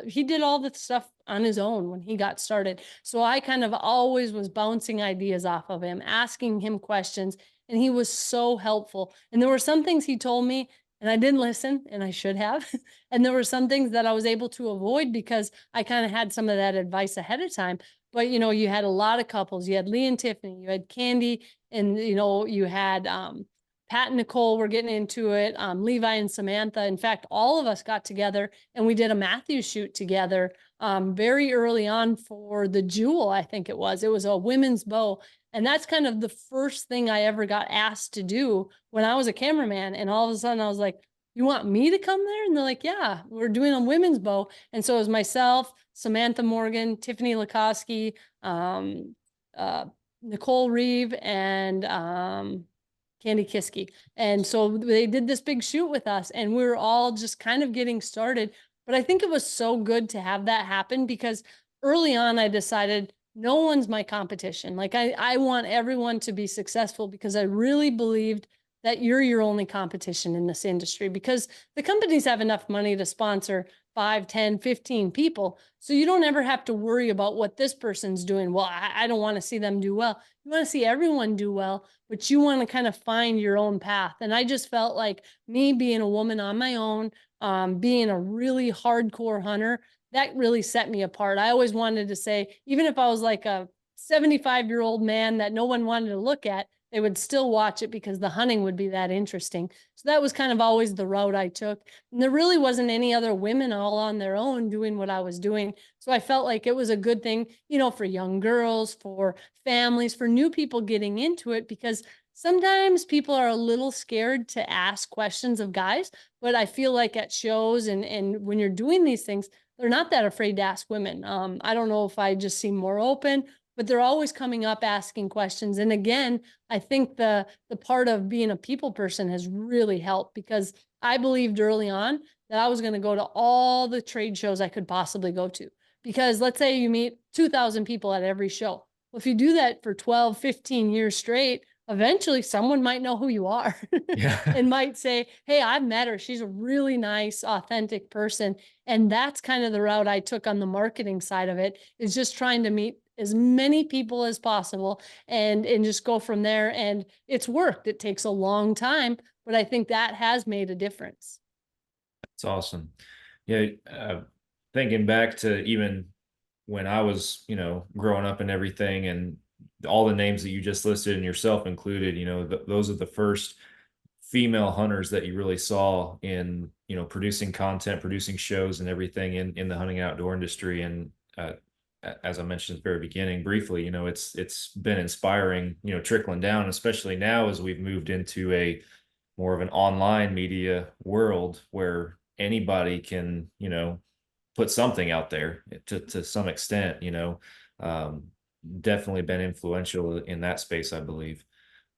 he did all the stuff on his own when he got started. So I kind of always was bouncing ideas off of him, asking him questions, and he was so helpful. And there were some things he told me and I didn't listen, and I should have. And there were some things that I was able to avoid because I kind of had some of that advice ahead of time. But, you know, you had a lot of couples. You had Lee and Tiffany, you had Candy, and, you know, you had Pat and Nicole were getting into it, Levi and Samantha. In fact, all of us got together and we did a Matthews shoot together very early on for the Jewel, I think it was. It was a women's bow. And that's kind of the first thing I ever got asked to do when I was a cameraman. And all of a sudden I was like, you want me to come there? And they're like, yeah, we're doing a women's bow. And so it was myself, Samantha Morgan, Tiffany Lakoski, Nicole Reeve, and Candy Kiski. And so they did this big shoot with us, and we were all just kind of getting started. But I think it was so good to have that happen, because early on I decided no one's my competition. Like I want everyone to be successful, because I really believed that you're your only competition in this industry, because the companies have enough money to sponsor 5, 10, 15 people. So you don't ever have to worry about what this person's doing. Well, I don't want to see them do well. You want to see everyone do well, but you want to kind of find your own path. And I just felt like me being a woman on my own, being a really hardcore hunter, that really set me apart. I always wanted to say, even if I was like a 75-year-old man that no one wanted to look at, they would still watch it because the hunting would be that interesting. So that was kind of always the route I took. And there really wasn't any other women all on their own doing what I was doing. So I felt like it was a good thing, you know, for young girls, for families, for new people getting into it, because sometimes people are a little scared to ask questions of guys. But I feel like at shows and when you're doing these things, they're not that afraid to ask women. I don't know if I just seem more open, but they're always coming up asking questions. And again, I think the part of being a people person has really helped, because I believed early on that I was going to go to all the trade shows I could possibly go to. Because let's say you meet 2,000 people at every show. Well, if you do that for 12, 15 years straight, eventually someone might know who you are. Yeah. And might say, hey, I've met her. She's a really nice, authentic person. And that's kind of the route I took on the marketing side of it, is just trying to meet as many people as possible and just go from there. And it's worked. It takes a long time, but I think that has made a difference. It's awesome. Yeah. Thinking back to even when I was, you know, growing up and everything, and all the names that you just listed and yourself included, you know, those are the first female hunters that you really saw in, you know, producing content, producing shows and everything in the hunting outdoor industry. And as I mentioned at the very beginning briefly, you know, it's been inspiring, you know, trickling down, especially now as we've moved into a more of an online media world where anybody can, you know, put something out there to some extent, you know. Definitely been influential in that space, I believe.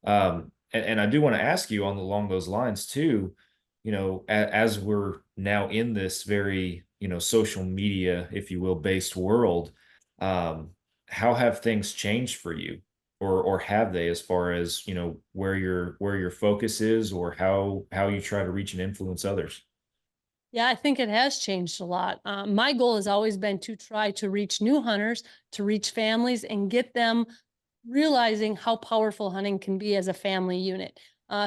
And I do want to ask you along those lines too, you know, as we're now in this very, you know, social media, if you will, based world, how have things changed for you, or have they, as far as where your focus is, or how you try to reach and influence others? Yeah, I think it has changed a lot. My goal has always been to try to reach new hunters, to reach families, and get them realizing how powerful hunting can be as a family unit.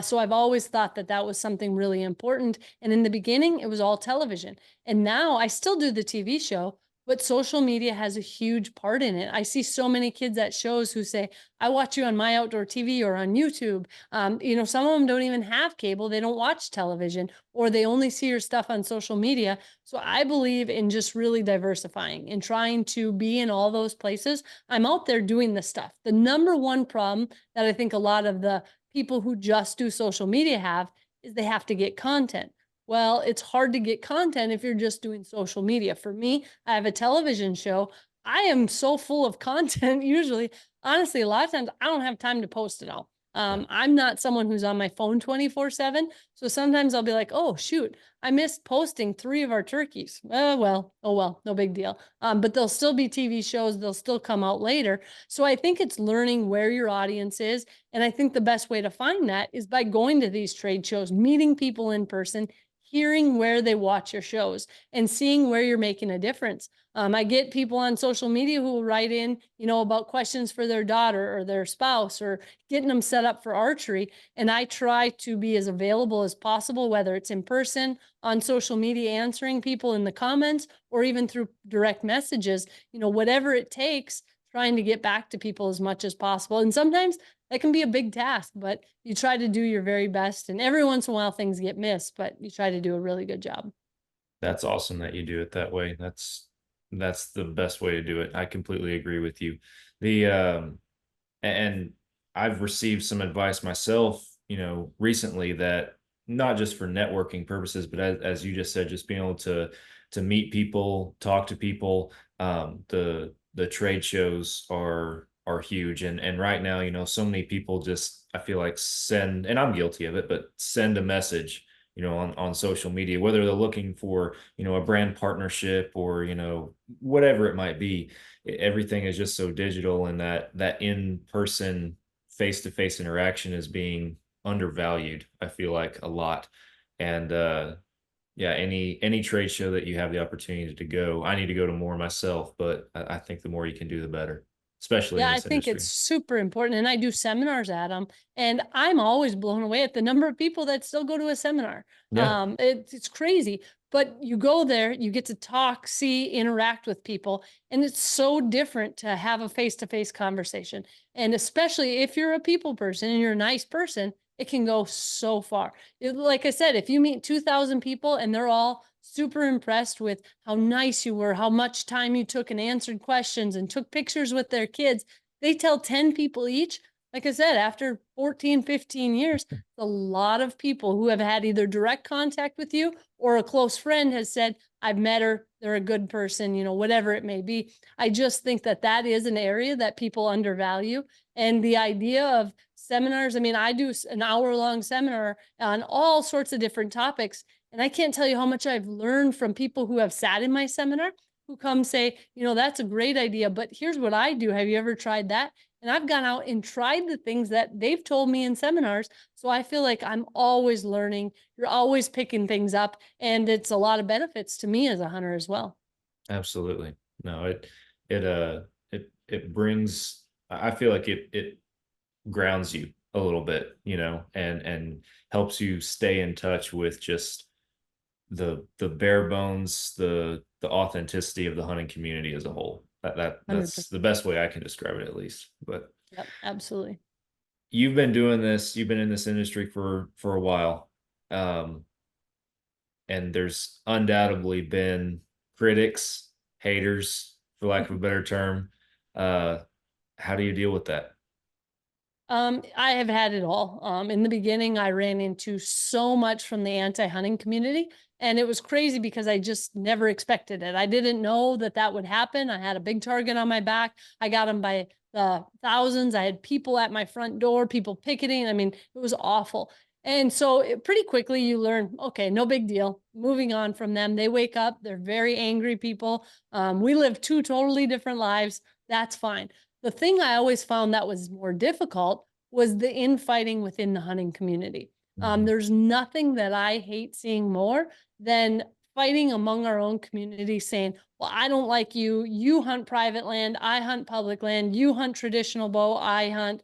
So I've always thought that that was something really important. And in the beginning, it was all television. And now I still do the TV show, but social media has a huge part in it. I see so many kids at shows who say, I watch you on My Outdoor TV or on YouTube. Some of them don't even have cable. They don't watch television, or they only see your stuff on social media. So I believe in just really diversifying and trying to be in all those places. I'm out there doing the stuff. The number one problem that I think a lot of the people who just do social media have is they have to get content. Well, it's hard to get content if you're just doing social media. For me, I have a television show. I am so full of content usually. Honestly, a lot of times I don't have time to post it all. I'm not someone who's on my phone 24/7. So sometimes I'll be like, oh, shoot, I missed posting 3 of our turkeys. Oh well, no big deal. But there'll still be TV shows. They'll still come out later. So I think it's learning where your audience is. And I think the best way to find that is by going to these trade shows, meeting people in person, hearing where they watch your shows, and seeing where you're making a difference. I get people on social media who will write in, about questions for their daughter or their spouse, or getting them set up for archery. And I try to be as available as possible, whether it's in person, on social media, answering people in the comments, or even through direct messages, whatever it takes, trying to get back to people as much as possible. And sometimes that can be a big task, but you try to do your very best. And every once in a while things get missed, but you try to do a really good job. That's awesome that you do it that way. That's the best way to do it. I completely agree with you. The and I've received some advice myself, recently, that not just for networking purposes, but as you just said, just being able to meet people, talk to people. The trade shows are huge, and right now, so many people just, I feel like, send, and I'm guilty of it, but send a message, on social media, whether they're looking for, a brand partnership, or, whatever it might be. Everything is just so digital, and that in-person, face-to-face interaction is being undervalued, I feel like, a lot. And yeah, any trade show that you have the opportunity to go, I need to go to more myself, but I think the more you can do, the better, especially in Yeah, I this think industry. it's super important. And I do seminars at them. And I'm always blown away at the number of people that still go to a seminar. Yeah. It's crazy. But you go there, you get to talk, see, interact with people. And it's so different to have a face-to-face conversation. And especially if you're a people person and you're a nice person, it can go so far. Like I said, if you meet 2,000 people and they're all super impressed with how nice you were, how much time you took and answered questions and took pictures with their kids, they tell 10 people each. Like I said, after 14, 15 years, a lot of people who have had either direct contact with you, or a close friend has said, I've met her, they're a good person, whatever it may be. I just think that that is an area that people undervalue. And the idea of seminars, I mean, I do an hour-long seminar on all sorts of different topics. And I can't tell you how much I've learned from people who have sat in my seminar, who come say, that's a great idea, but here's what I do. Have you ever tried that? And I've gone out and tried the things that they've told me in seminars. So I feel like I'm always learning. You're always picking things up. And it's a lot of benefits to me as a hunter as well. Absolutely. No, it brings, I feel like it grounds you a little bit, and helps you stay in touch with just the bare bones, the authenticity of the hunting community as a whole. That's 100%. the best way I can describe it, at least. But Yep, absolutely. you've been doing this, you've been in this industry for a while. And there's undoubtedly been critics, haters, for lack of a better term. How do you deal with that? I have had it all. In the beginning, I ran into so much from the anti-hunting community, and it was crazy because I just never expected it. I didn't know that that would happen. I had a big target on my back. I got them by the thousands. I had people at my front door, people picketing. I mean, it was awful. And so pretty quickly you learn, okay, no big deal. Moving on from them. They wake up, they're very angry people. We live 2 totally different lives. That's fine. The thing I always found that was more difficult was the infighting within the hunting community. There's nothing that I hate seeing more than fighting among our own community, saying, well, I don't like you. You hunt private land. I hunt public land. You hunt traditional bow. I hunt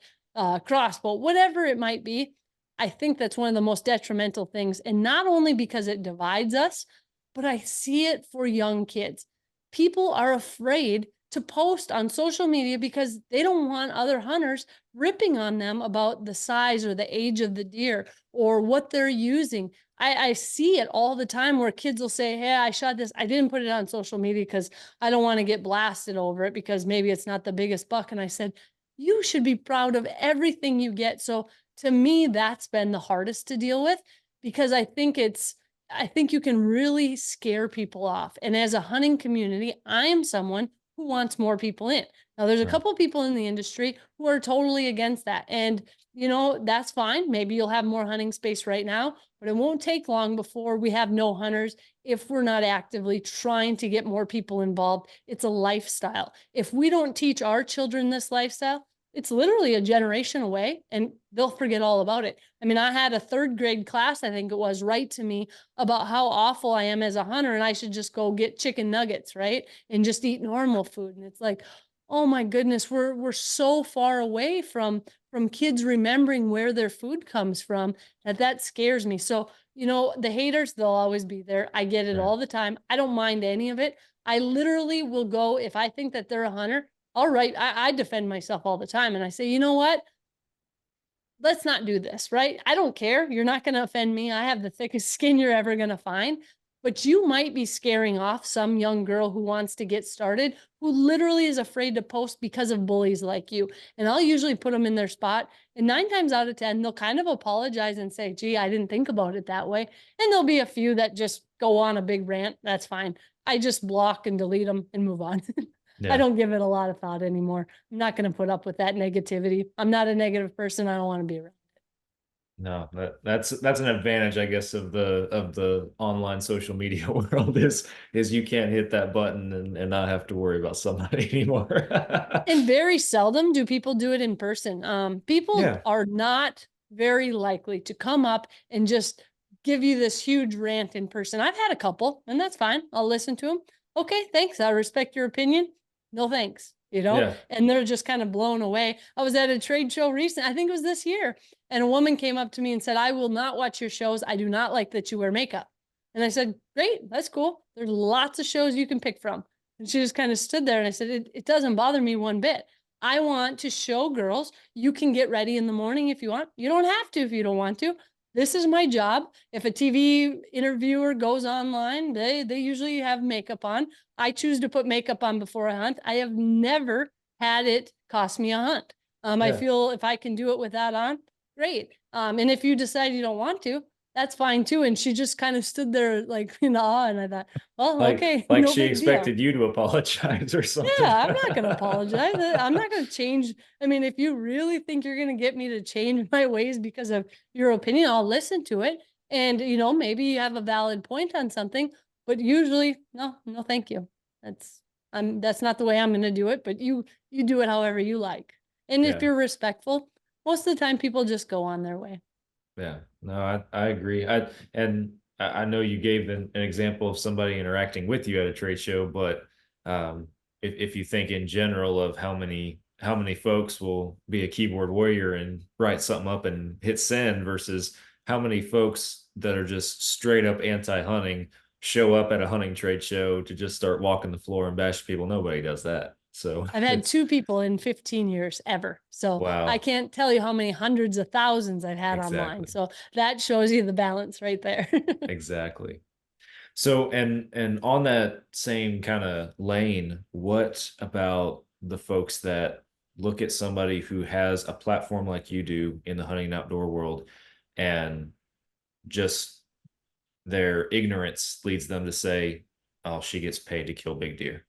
crossbow, whatever it might be. I think that's one of the most detrimental things. And not only because it divides us, but I see it for young kids. People are afraid to post on social media because they don't want other hunters ripping on them about the size or the age of the deer or what they're using. I see it all the time where kids will say, hey, I shot this. I didn't put it on social media because I don't want to get blasted over it because maybe it's not the biggest buck. And I said, you should be proud of everything you get. So to me, that's been the hardest to deal with because I think you can really scare people off. And as a hunting community, I am someone who wants more people in. Now, there's a couple of people in the industry who are totally against that. And, that's fine. Maybe you'll have more hunting space right now, but it won't take long before we have no hunters if we're not actively trying to get more people involved. It's a lifestyle. If we don't teach our children this lifestyle, it's literally a generation away and they'll forget all about it. I mean, I had a 3rd grade class, I think it was, write to me about how awful I am as a hunter and I should just go get chicken nuggets, right? And just eat normal food. And it's like, oh my goodness, we're so far away from kids remembering where their food comes from that scares me. So, the haters, they'll always be there. I get it all the time. I don't mind any of it. I literally will go, if I think that they're a hunter, all right, I defend myself all the time. And I say, you know what? Let's not do this, right? I don't care. You're not going to offend me. I have the thickest skin you're ever going to find. But you might be scaring off some young girl who wants to get started, who literally is afraid to post because of bullies like you. And I'll usually put them in their spot. And 9 times out of 10, they'll kind of apologize and say, gee, I didn't think about it that way. And there'll be a few that just go on a big rant. That's fine. I just block and delete them and move on. I don't give it a lot of thought anymore. I'm not going to put up with that negativity. I'm not a negative person. I don't want to be around. No, that's an advantage, I guess, of the online social media world is you can't hit that button and not have to worry about somebody anymore. And very seldom do people do it in person. People are not very likely to come up and just give you this huge rant in person. I've had a couple, and that's fine. I'll listen to them. Okay, thanks. I respect your opinion. No thanks. And they're just kind of blown away. I was at a trade show recently, I think it was this year, and a woman came up to me and said, I will not watch your shows. I do not like that you wear makeup. And I said, great, that's cool. There's lots of shows you can pick from. And she just kind of stood there and I said, it doesn't bother me one bit. I want to show girls you can get ready in the morning if you want. You don't have to if you don't want to. This is my job. If a TV interviewer goes online, they usually have makeup on. I choose to put makeup on before I hunt. I have never had it cost me a hunt. I feel if I can do it with that on, great. And if you decide you don't want to, that's fine too. And she just kind of stood there like in awe. And I thought, well, okay. Like no she big expected deal. you to apologize or something. Yeah, I'm not going to apologize. I'm not going to change. I mean, if you really think you're going to get me to change my ways because of your opinion, I'll listen to it. And, maybe you have a valid point on something, but usually, no, thank you. That's not the way I'm going to do it, but you do it however you like. And if you're respectful, most of the time people just go on their way. Yeah, no, I agree. I know you gave an example of somebody interacting with you at a trade show, but if you think in general of how many folks will be a keyboard warrior and write something up and hit send versus how many folks that are just straight up anti-hunting show up at a hunting trade show to just start walking the floor and bash people. Nobody does that. So I've had 2 people in 15 years ever. So wow. I can't tell you how many hundreds of thousands I've had online. So that shows you the balance right there. Exactly. So, and on that same kind of lane, what about the folks that look at somebody who has a platform like you do in the hunting and outdoor world and just their ignorance leads them to say, oh, she gets paid to kill big deer?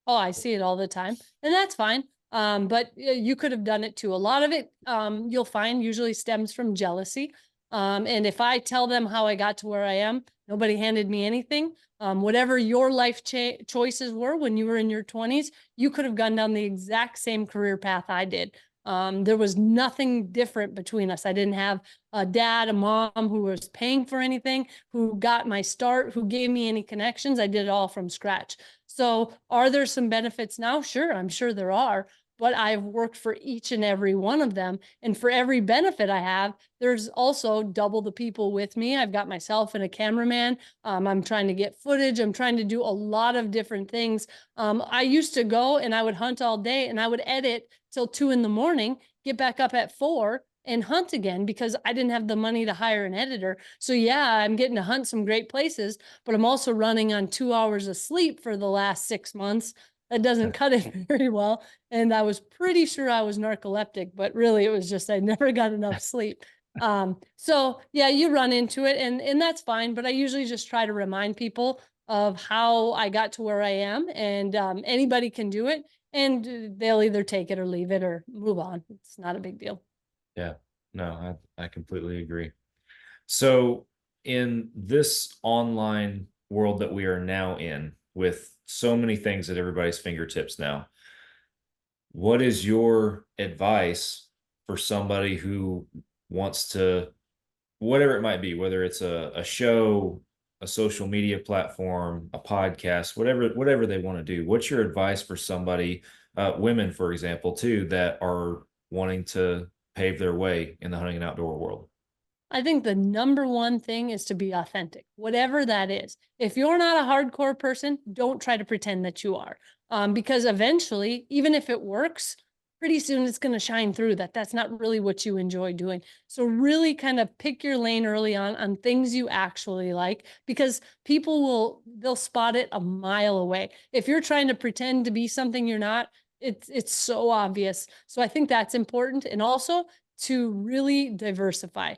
Oh, I see it all the time, and that's fine. But you could have done it too. A lot of it, you'll find usually stems from jealousy. And if I tell them how I got to where I am, nobody handed me anything. Whatever your life choices were when you were in your 20s, you could have gone down the exact same career path I did. There was nothing different between us. I didn't have a dad, a mom who was paying for anything, who got my start, who gave me any connections. I did it all from scratch. So are there some benefits now? Sure, I'm sure there are, but I've worked for each and every one of them. And for every benefit I have, there's also double the people with me. I've got myself and a cameraman. I'm trying to get footage. I'm trying to do a lot of different things. I used to go and I would hunt all day and I would edit till 2 a.m, get back up at 4 and hunt again because I didn't have the money to hire an editor. So yeah, I'm getting to hunt some great places, but I'm also running on 2 hours of sleep for the last 6 months. That doesn't cut it very well. And I was pretty sure I was narcoleptic, but really it was just I never got enough sleep. So yeah, you run into it and that's fine. But I usually just try to remind people of how I got to where I am, and anybody can do it, and they'll either take it or leave it or move on. It's not a big deal. Yeah, no, I completely agree. So in this online world that we are now in, with so many things at everybody's fingertips now, what is your advice for somebody who wants to, whatever it might be, whether it's a show, a social media platform, a podcast, whatever they want to do? What's your advice for somebody, women, for example, too, that are wanting to pave their way in the hunting and outdoor world? I think the number one thing is to be authentic, whatever that is. If you're not a hardcore person, don't try to pretend that you are. Because eventually, even if it works, pretty soon it's going to shine through that that's not really what you enjoy doing. So really kind of pick your lane early on things you actually like, because they'll spot it a mile away. If you're trying to pretend to be something you're not, it's so obvious. So I think that's important. And also to really diversify.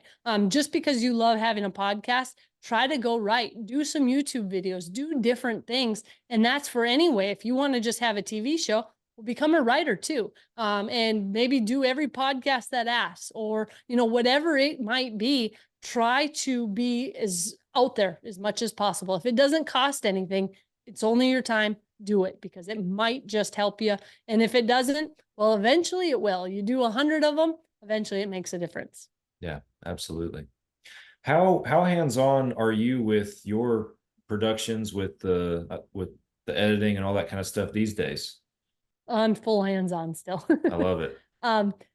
Just because you love having a podcast, try to go right, do some YouTube videos, do different things. And that's for anyway. If you want to just have a TV show, well, become a writer too. And maybe do every podcast that asks, or, whatever it might be, try to be as out there as much as possible. If it doesn't cost anything, it's only your time, do it, because it might just help you. And if it doesn't, well, eventually it will. You do 100 of them, eventually it makes a difference. Yeah, absolutely. How hands-on are you with your productions, with the editing and all that kind of stuff these days? I'm full hands-on still. I love it.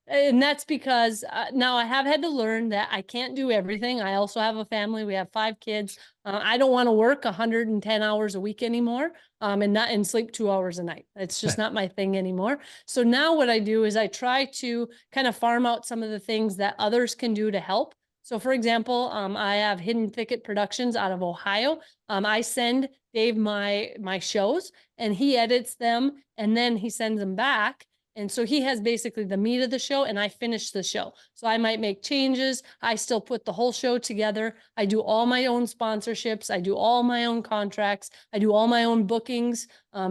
And that's because now I have had to learn that I can't do everything. I also have a family. We have 5 kids. I don't want to work 110 hours a week anymore, and sleep 2 hours a night. It's just not my thing anymore. So now what I do is I try to kind of farm out some of the things that others can do to help. So for example, I have Hidden Thicket Productions out of Ohio. I send Dave my shows and he edits them and then he sends them back. And so he has basically the meat of the show and I finish the show. So I might make changes. I still put the whole show together. I do all my own sponsorships. I do all my own contracts. I do all my own bookings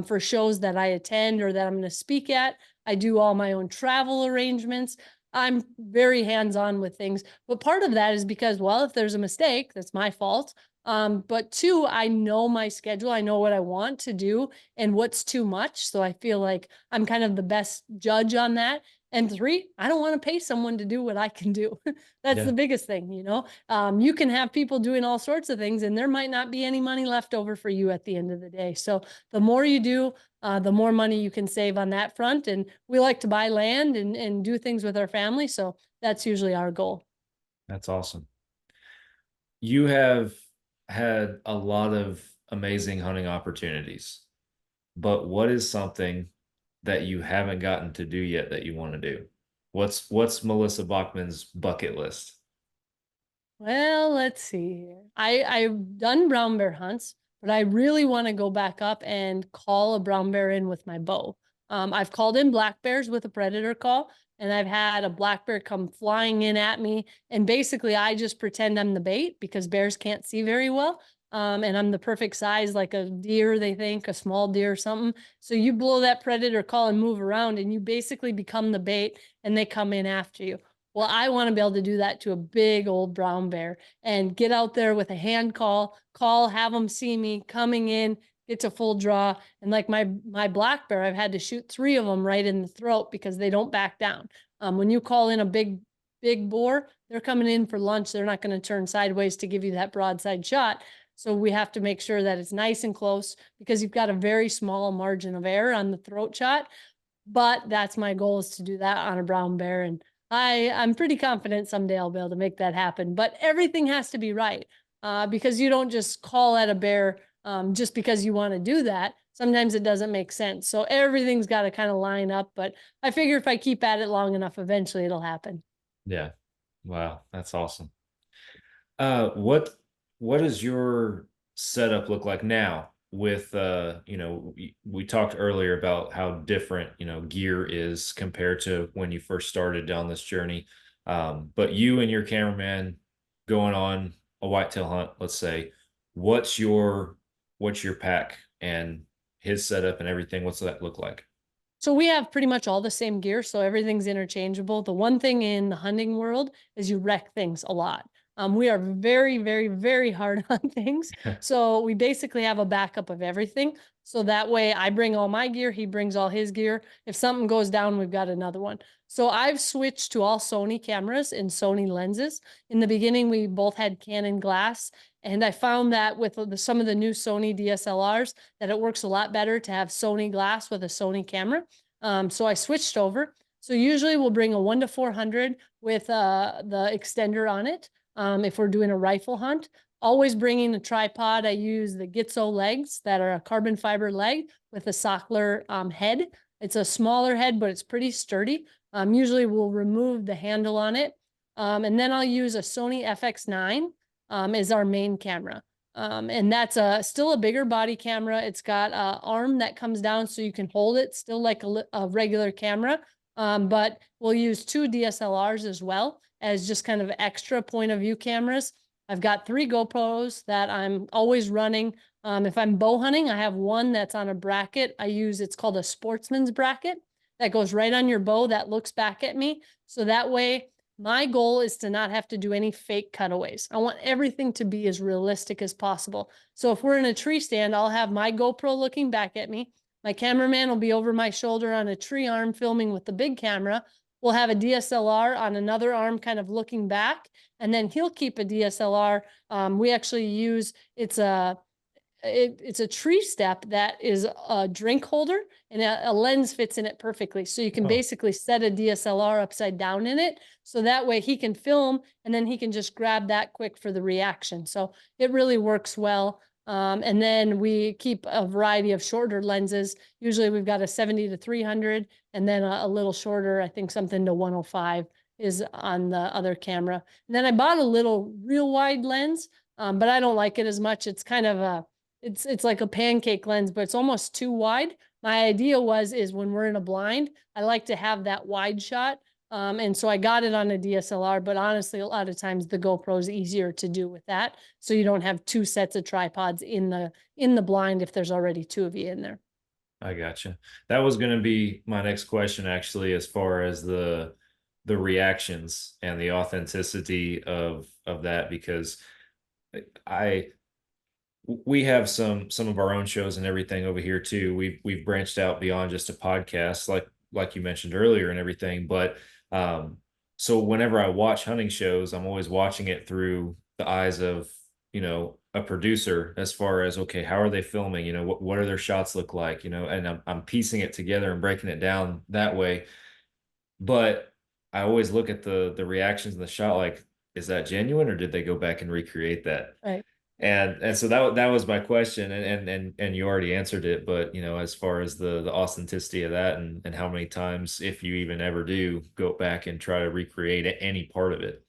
for shows that I attend or that I'm going to speak at. I do all my own travel arrangements. I'm very hands-on with things, but part of that is because, well, if there's a mistake, that's my fault. But 2, I know my schedule. I know what I want to do and what's too much. So I feel like I'm kind of the best judge on that. And 3, I don't want to pay someone to do what I can do. That's the biggest thing, you can have people doing all sorts of things and there might not be any money left over for you at the end of the day. So the more you do, the more money you can save on that front. And we like to buy land and do things with our family. So that's usually our goal. That's awesome. You have had a lot of amazing hunting opportunities, but what is something that you haven't gotten to do yet that you want to do? What's Melissa Bachman's bucket list? Well, let's see here. I've done brown bear hunts, but I really want to go back up and call a brown bear in with my bow. I've called in black bears with a predator call, and I've had a black bear come flying in at me. And basically I just pretend I'm the bait because bears can't see very well. And I'm the perfect size, like a deer, they think, a small deer or something. So you blow that predator call and move around and you basically become the bait and they come in after you. Well, I want to be able to do that to a big old brown bear and get out there with a hand call, have them see me coming in, get to full draw. And like my black bear, I've had to shoot 3 of them right in the throat because they don't back down. When you call in a big boar, they're coming in for lunch. They're not going to turn sideways to give you that broadside shot. So we have to make sure that it's nice and close because you've got a very small margin of error on the throat shot. But that's my goal, is to do that on a brown bear. And I'm pretty confident someday I'll be able to make that happen. But everything has to be right, because you don't just call at a bear just because you want to do that. Sometimes it doesn't make sense. So everything's got to kind of line up. But I figure if I keep at it long enough, eventually it'll happen. Yeah. Wow. That's awesome. What does your setup look like now with, we talked earlier about how different, gear is compared to when you first started down this journey. But you and your cameraman going on a whitetail hunt, let's say, what's your pack and his setup and everything? What's that look like? So we have pretty much all the same gear, so everything's interchangeable. The one thing in the hunting world is you wreck things a lot. We are very, very, very hard on things. So we basically have a backup of everything. So that way I bring all my gear, he brings all his gear. If something goes down, we've got another one. So I've switched to all Sony cameras and Sony lenses. In the beginning, we both had Canon glass. And I found that with some of the new Sony DSLRs, that it works a lot better to have Sony glass with a Sony camera. So I switched over. So usually we'll bring a 1-400 with the extender on it. If we're doing a rifle hunt, always bringing a tripod. I use the Gitzo legs that are a carbon fiber leg with a Sockler head. It's a smaller head, but it's pretty sturdy. Usually we'll remove the handle on it. And then I'll use a Sony FX9 as our main camera. And that's still a bigger body camera. It's got an arm that comes down so you can hold it, still like a regular camera. But we'll use 2 DSLRs as well as just kind of extra point of view cameras. I've got 3 GoPros that I'm always running. If I'm bow hunting, I have one that's on a bracket. It's called a Sportsman's bracket that goes right on your bow that looks back at me. So that way, my goal is to not have to do any fake cutaways. I want everything to be as realistic as possible. So if we're in a tree stand, I'll have my GoPro looking back at me. My cameraman will be over my shoulder on a tree arm filming with the big camera. We'll have a DSLR on another arm kind of looking back, and then he'll keep a DSLR. We actually use, it's a tree step that is a drink holder, and a lens fits in it perfectly. So you can basically set a DSLR upside down in it. So that way he can film and then he can just grab that quick for the reaction. So it really works well. And then we keep a variety of shorter lenses. Usually we've got a 70-300 and then a little shorter, I think something to 105 is on the other camera. And then I bought a little real wide lens, but I don't like it as much. It's kind of it's like a pancake lens, but it's almost too wide. My idea is when we're in a blind, I like to have that wide shot. And so I got it on a DSLR, but honestly, a lot of times the GoPro is easier to do with that. So you don't have 2 sets of tripods in the blind if there's already 2 of you in there. I gotcha. That was going to be my next question, actually, as far as the reactions and the authenticity of that, because we have some of our own shows and everything over here too. We've branched out beyond just a podcast, like you mentioned earlier and everything. But so whenever I watch hunting shows, I'm always watching it through the eyes of, a producer, as far as, okay, how are they filming? What are their shots look like? And I'm piecing it together and breaking it down that way. But I always look at the reactions in the shot, like, is that genuine, or did they go back and recreate that? Right. And so that was my question, and you already answered it. But as far as the authenticity of that, and how many times, if you even ever do, go back and try to recreate any part of it.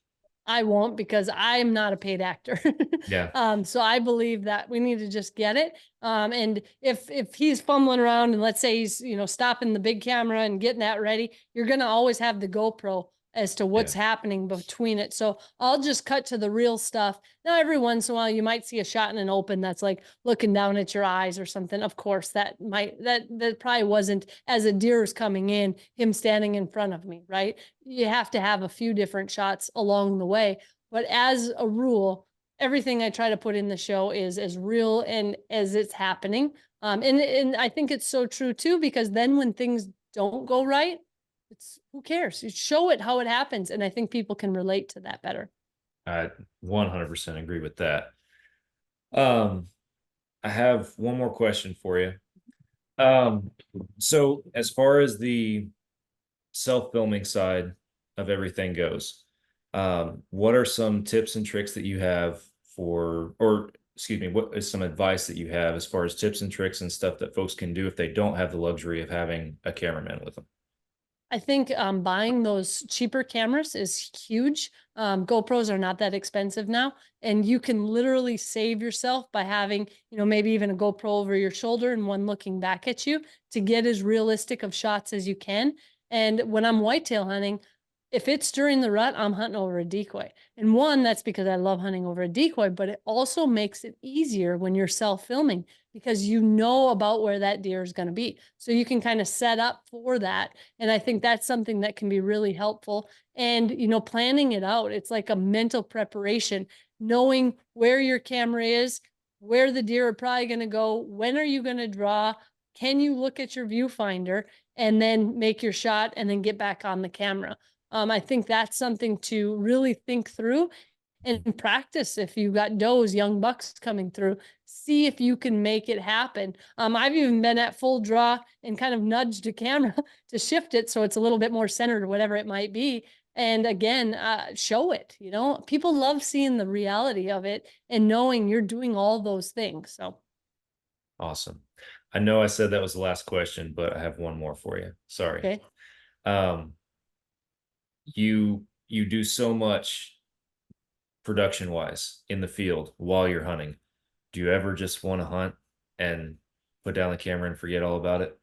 I won't, because I'm not a paid actor. Yeah. So I believe that we need to just get it. And if he's fumbling around and let's say he's, stopping the big camera and getting that ready, you're going to always have the GoPro as to what's happening between it. So I'll just cut to the real stuff. Now, every once in a while, you might see a shot in an open that's like looking down at your eyes or something. Of course, that probably wasn't, as a deer is coming in, him standing in front of me, right? You have to have a few different shots along the way. But as a rule, everything I try to put in the show is as real and as it's happening. And I think it's so true too, because then when things don't go right, it's, who cares? You show it how it happens. And I think people can relate to that better. I 100% agree with that. I have one more question for you. So as far as the self-filming side of everything goes, what are some tips and tricks that you have what is some advice that you have as far as tips and tricks and stuff that folks can do if they don't have the luxury of having a cameraman with them? I think buying those cheaper cameras is huge. GoPros are not that expensive now, and you can literally save yourself by having, maybe even a GoPro over your shoulder and one looking back at you to get as realistic of shots as you can. And when I'm whitetail hunting, if it's during the rut, I'm hunting over a decoy. And one, that's because I love hunting over a decoy, but it also makes it easier when you're self-filming because you know about where that deer is going to be. So you can kind of set up for that. And I think that's something that can be really helpful. And, planning it out, it's like a mental preparation, knowing where your camera is, where the deer are probably going to go, when are you going to draw, can you look at your viewfinder and then make your shot and then get back on the camera. I think that's something to really think through and practice. If you've got does, young bucks coming through, see if you can make it happen. I've even been at full draw and kind of nudged the camera to shift it so it's a little bit more centered or whatever it might be. And again, show it. People love seeing the reality of it and knowing you're doing all those things. So awesome. I know I said that was the last question, but I have one more for you. Sorry. Okay. You do so much production wise in the field while you're hunting. Do you ever just want to hunt and put down the camera and forget all about it?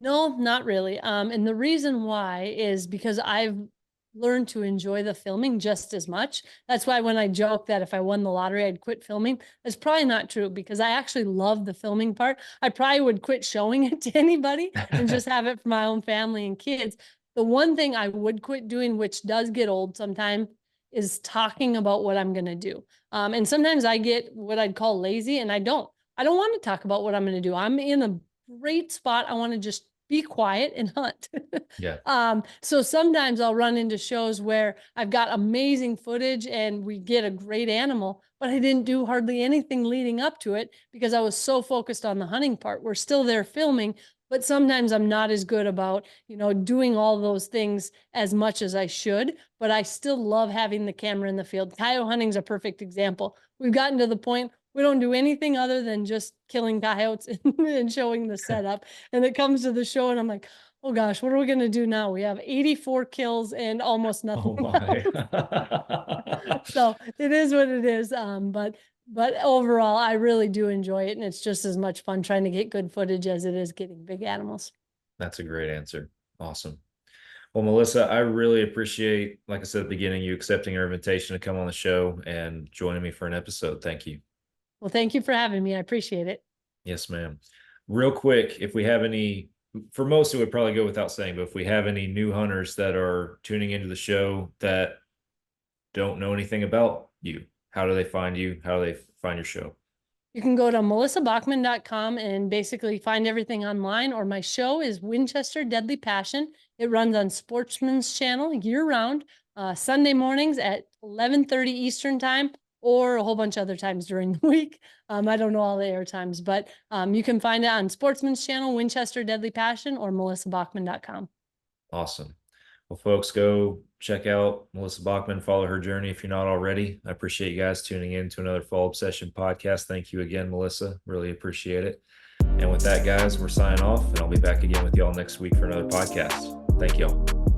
No, not really. And the reason why is because I've learned to enjoy the filming just as much. That's why when I joke that if I won the lottery, I'd quit filming, that's probably not true because I actually love the filming part. I probably would quit showing it to anybody and just have it for my own family and kids. The one thing I would quit doing, which does get old sometimes, is talking about what I'm going to do. And sometimes I get what I'd call lazy, and I don't want to talk about what I'm going to do. I'm in a great spot. I want to just be quiet and hunt. Yeah. So sometimes I'll run into shows where I've got amazing footage and we get a great animal, but I didn't do hardly anything leading up to it because I was so focused on the hunting part. We're still there filming, but sometimes I'm not as good about, doing all those things as much as I should, but I still love having the camera in the field. Coyote hunting is a perfect example. We've gotten to the point we don't do anything other than just killing coyotes and showing the setup. And it comes to the show and I'm like, oh gosh, what are we going to do now? We have 84 kills and almost nothing. Oh my. So it is what it is. But overall, I really do enjoy it. And it's just as much fun trying to get good footage as it is getting big animals. That's a great answer. Awesome. Well, Melissa, I really appreciate, like I said at the beginning, you accepting our invitation to come on the show and joining me for an episode. Thank you. Well, thank you for having me. I appreciate it. Yes, ma'am. Real quick, if we have any, for most it would probably go without saying, but if we have any new hunters that are tuning into the show that don't know anything about you, how do they find you? How do they find your show? You can go to melissabachman.com and basically find everything online, or my show is Winchester Deadly Passion. It runs on Sportsman's Channel year round, Sunday mornings at 11:30 Eastern time, or a whole bunch of other times during the week. I don't know all the air times, but you can find it on Sportsman's Channel, Winchester Deadly Passion, or melissabachman.com. Awesome. Well, folks, go check out Melissa Bachman, follow her journey if you're not already. I appreciate you guys tuning in to another Fall Obsession podcast. Thank you again, Melissa. Really appreciate it. And with that, guys, we're signing off, and I'll be back again with y'all next week for another podcast. Thank y'all.